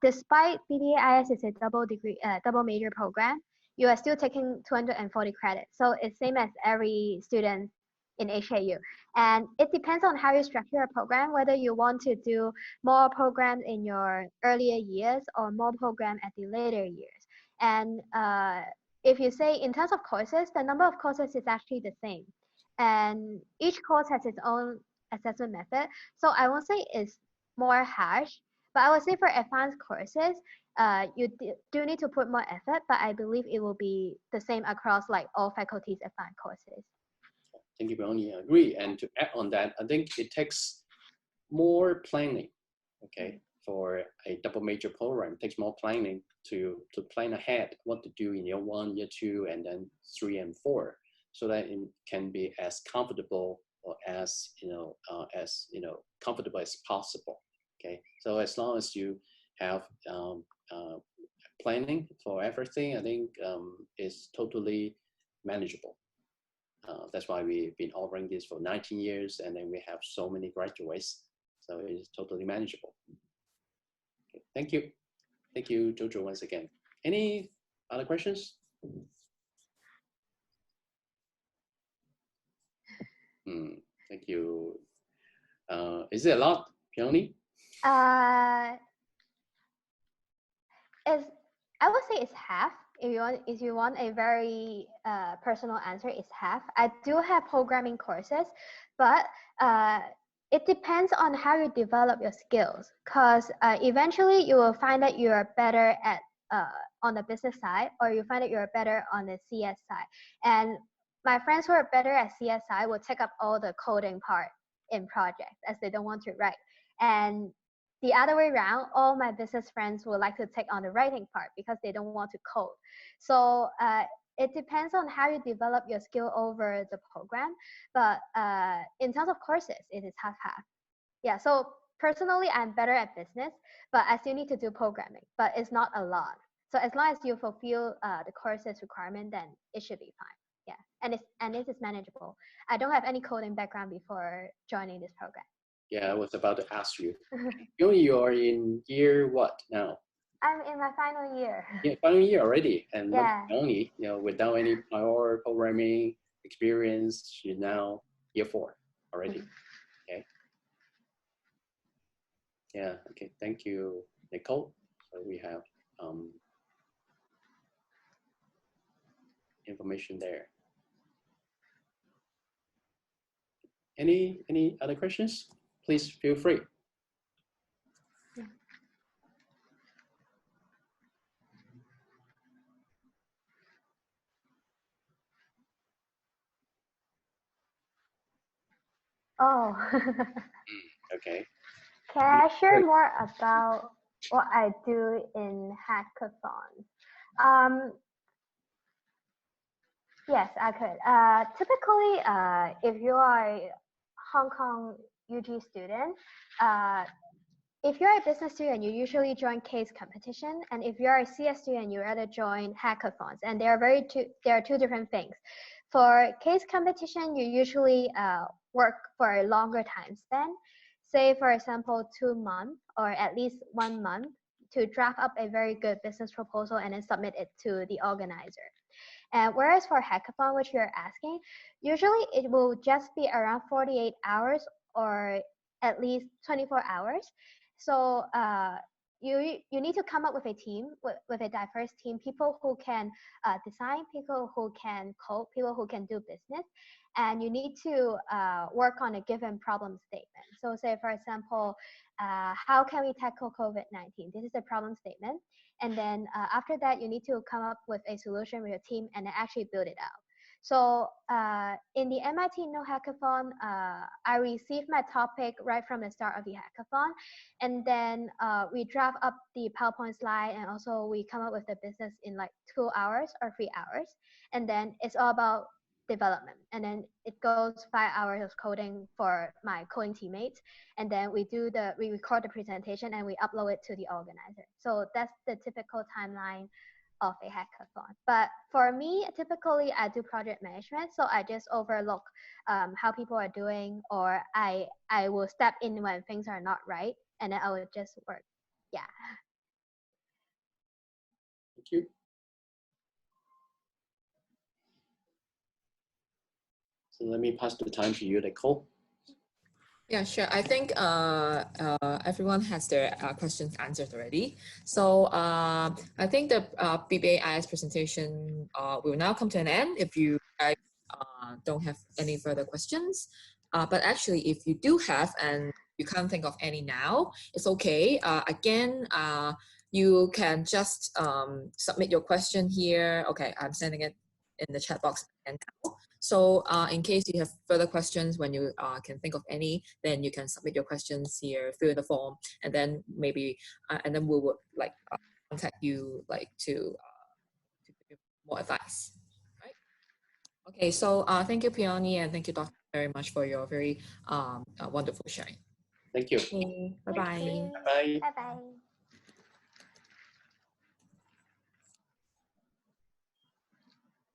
S10: despite BBA IS is a double major program, you are still taking 240 credits. So it's same as every student in HKU. And it depends on how you structure a program, whether you want to do more programs in your earlier years or more programs at the later years. And if you say in terms of courses, the number of courses is actually the same. And each course has its own assessment method. So I won't say it's more harsh, but I would say for advanced courses, you do need to put more effort, but I believe it will be the same across like all faculties advanced courses.
S6: Thank you, Peony. I agree. And to add on that, I think it takes more planning, okay, for a double major program. It takes more planning to plan ahead what to do in year 1, year 2, and then 3 and 4, so that it can be as comfortable or as comfortable as possible. Okay, so as long as you have planning for everything, I think is totally manageable. That's why we've been offering this for 19 years, and then we have so many graduates, so it's totally manageable. Okay, thank you. Thank you, Jojo, once again. Any other questions? Thank you. Is it a lot, Peony?
S10: I would say it's half. If you want a very personal answer, it's half. I do have programming courses, but it depends on how you develop your skills. Because eventually you will find that you are better at on the business side, or you find that you're better on the CS side. And my friends who are better at CS side will take up all the coding part in projects, as they don't want to write. And the other way around, all my business friends would like to take on the writing part because they don't want to code. So it depends on how you develop your skill over the program. But in terms of courses, it is half-half. Yeah, so personally, I'm better at business, but I still need to do programming, but it's not a lot. So as long as you fulfill the courses requirement, then it should be fine. Yeah, and it is manageable. I don't have any coding background before joining this program.
S6: Yeah, I was about to ask you. You are in year what now?
S10: I'm in my final year.
S6: Yeah, final year already, and
S10: yeah.
S6: only without any prior programming experience, you're now year 4 already. Okay. Yeah. Okay. Thank you, Nicole. So we have information there. Any other questions? Please feel free.
S10: Oh.
S6: Okay.
S10: Can I share more about what I do in hackathons? Yes, I could. Typically, if you are a Hong Kong UG student, if you're a business student, you usually join case competition, and if you're a CS student, you rather join hackathons, and they are two different things. For case competition, you usually work for a longer time span, say for example 2 months or at least 1 month, to draft up a very good business proposal and then submit it to the organizer. And whereas for hackathon, which you're asking, usually it will just be around 48 hours or at least 24 hours. So you need to come up with a team, with a diverse team, people who can design, people who can code, people who can do business, and you need to work on a given problem statement. So say, for example, how can we tackle COVID-19? This is a problem statement. And then after that, you need to come up with a solution with your team and actually build it out. So in the MIT No Hackathon, I received my topic right from the start of the hackathon. And then we draft up the PowerPoint slide, and also we come up with the business in like 2 hours or 3 hours. And then it's all about development. And then it goes 5 hours of coding for my coding teammates. And then we record the presentation and we upload it to the organizer. So that's the typical timeline of a hackathon. But for me, typically I do project management, so I just overlook how people are doing, or I will step in when things are not right, and then I will just work. Yeah.
S6: Thank you. So let me pass the time to you, Nicole.
S1: Yeah, sure. I think everyone has their questions answered already. So I think the BBA IS presentation will now come to an end if you guys don't have any further questions. But actually, if you do have and you can't think of any now, it's okay. Again, you can just submit your question here. Okay, I'm sending it in the chat box and now. So in case you have further questions, when you can think of any, then you can submit your questions here, fill in the form, and then maybe, and then we would contact you like to give you more advice. Right? Okay, so thank you, Peony, and thank you, Doctor, very much for your very wonderful sharing.
S6: Thank you.
S1: Okay,
S10: Thank
S1: bye-bye.
S10: you.
S6: Bye.
S10: Bye-bye.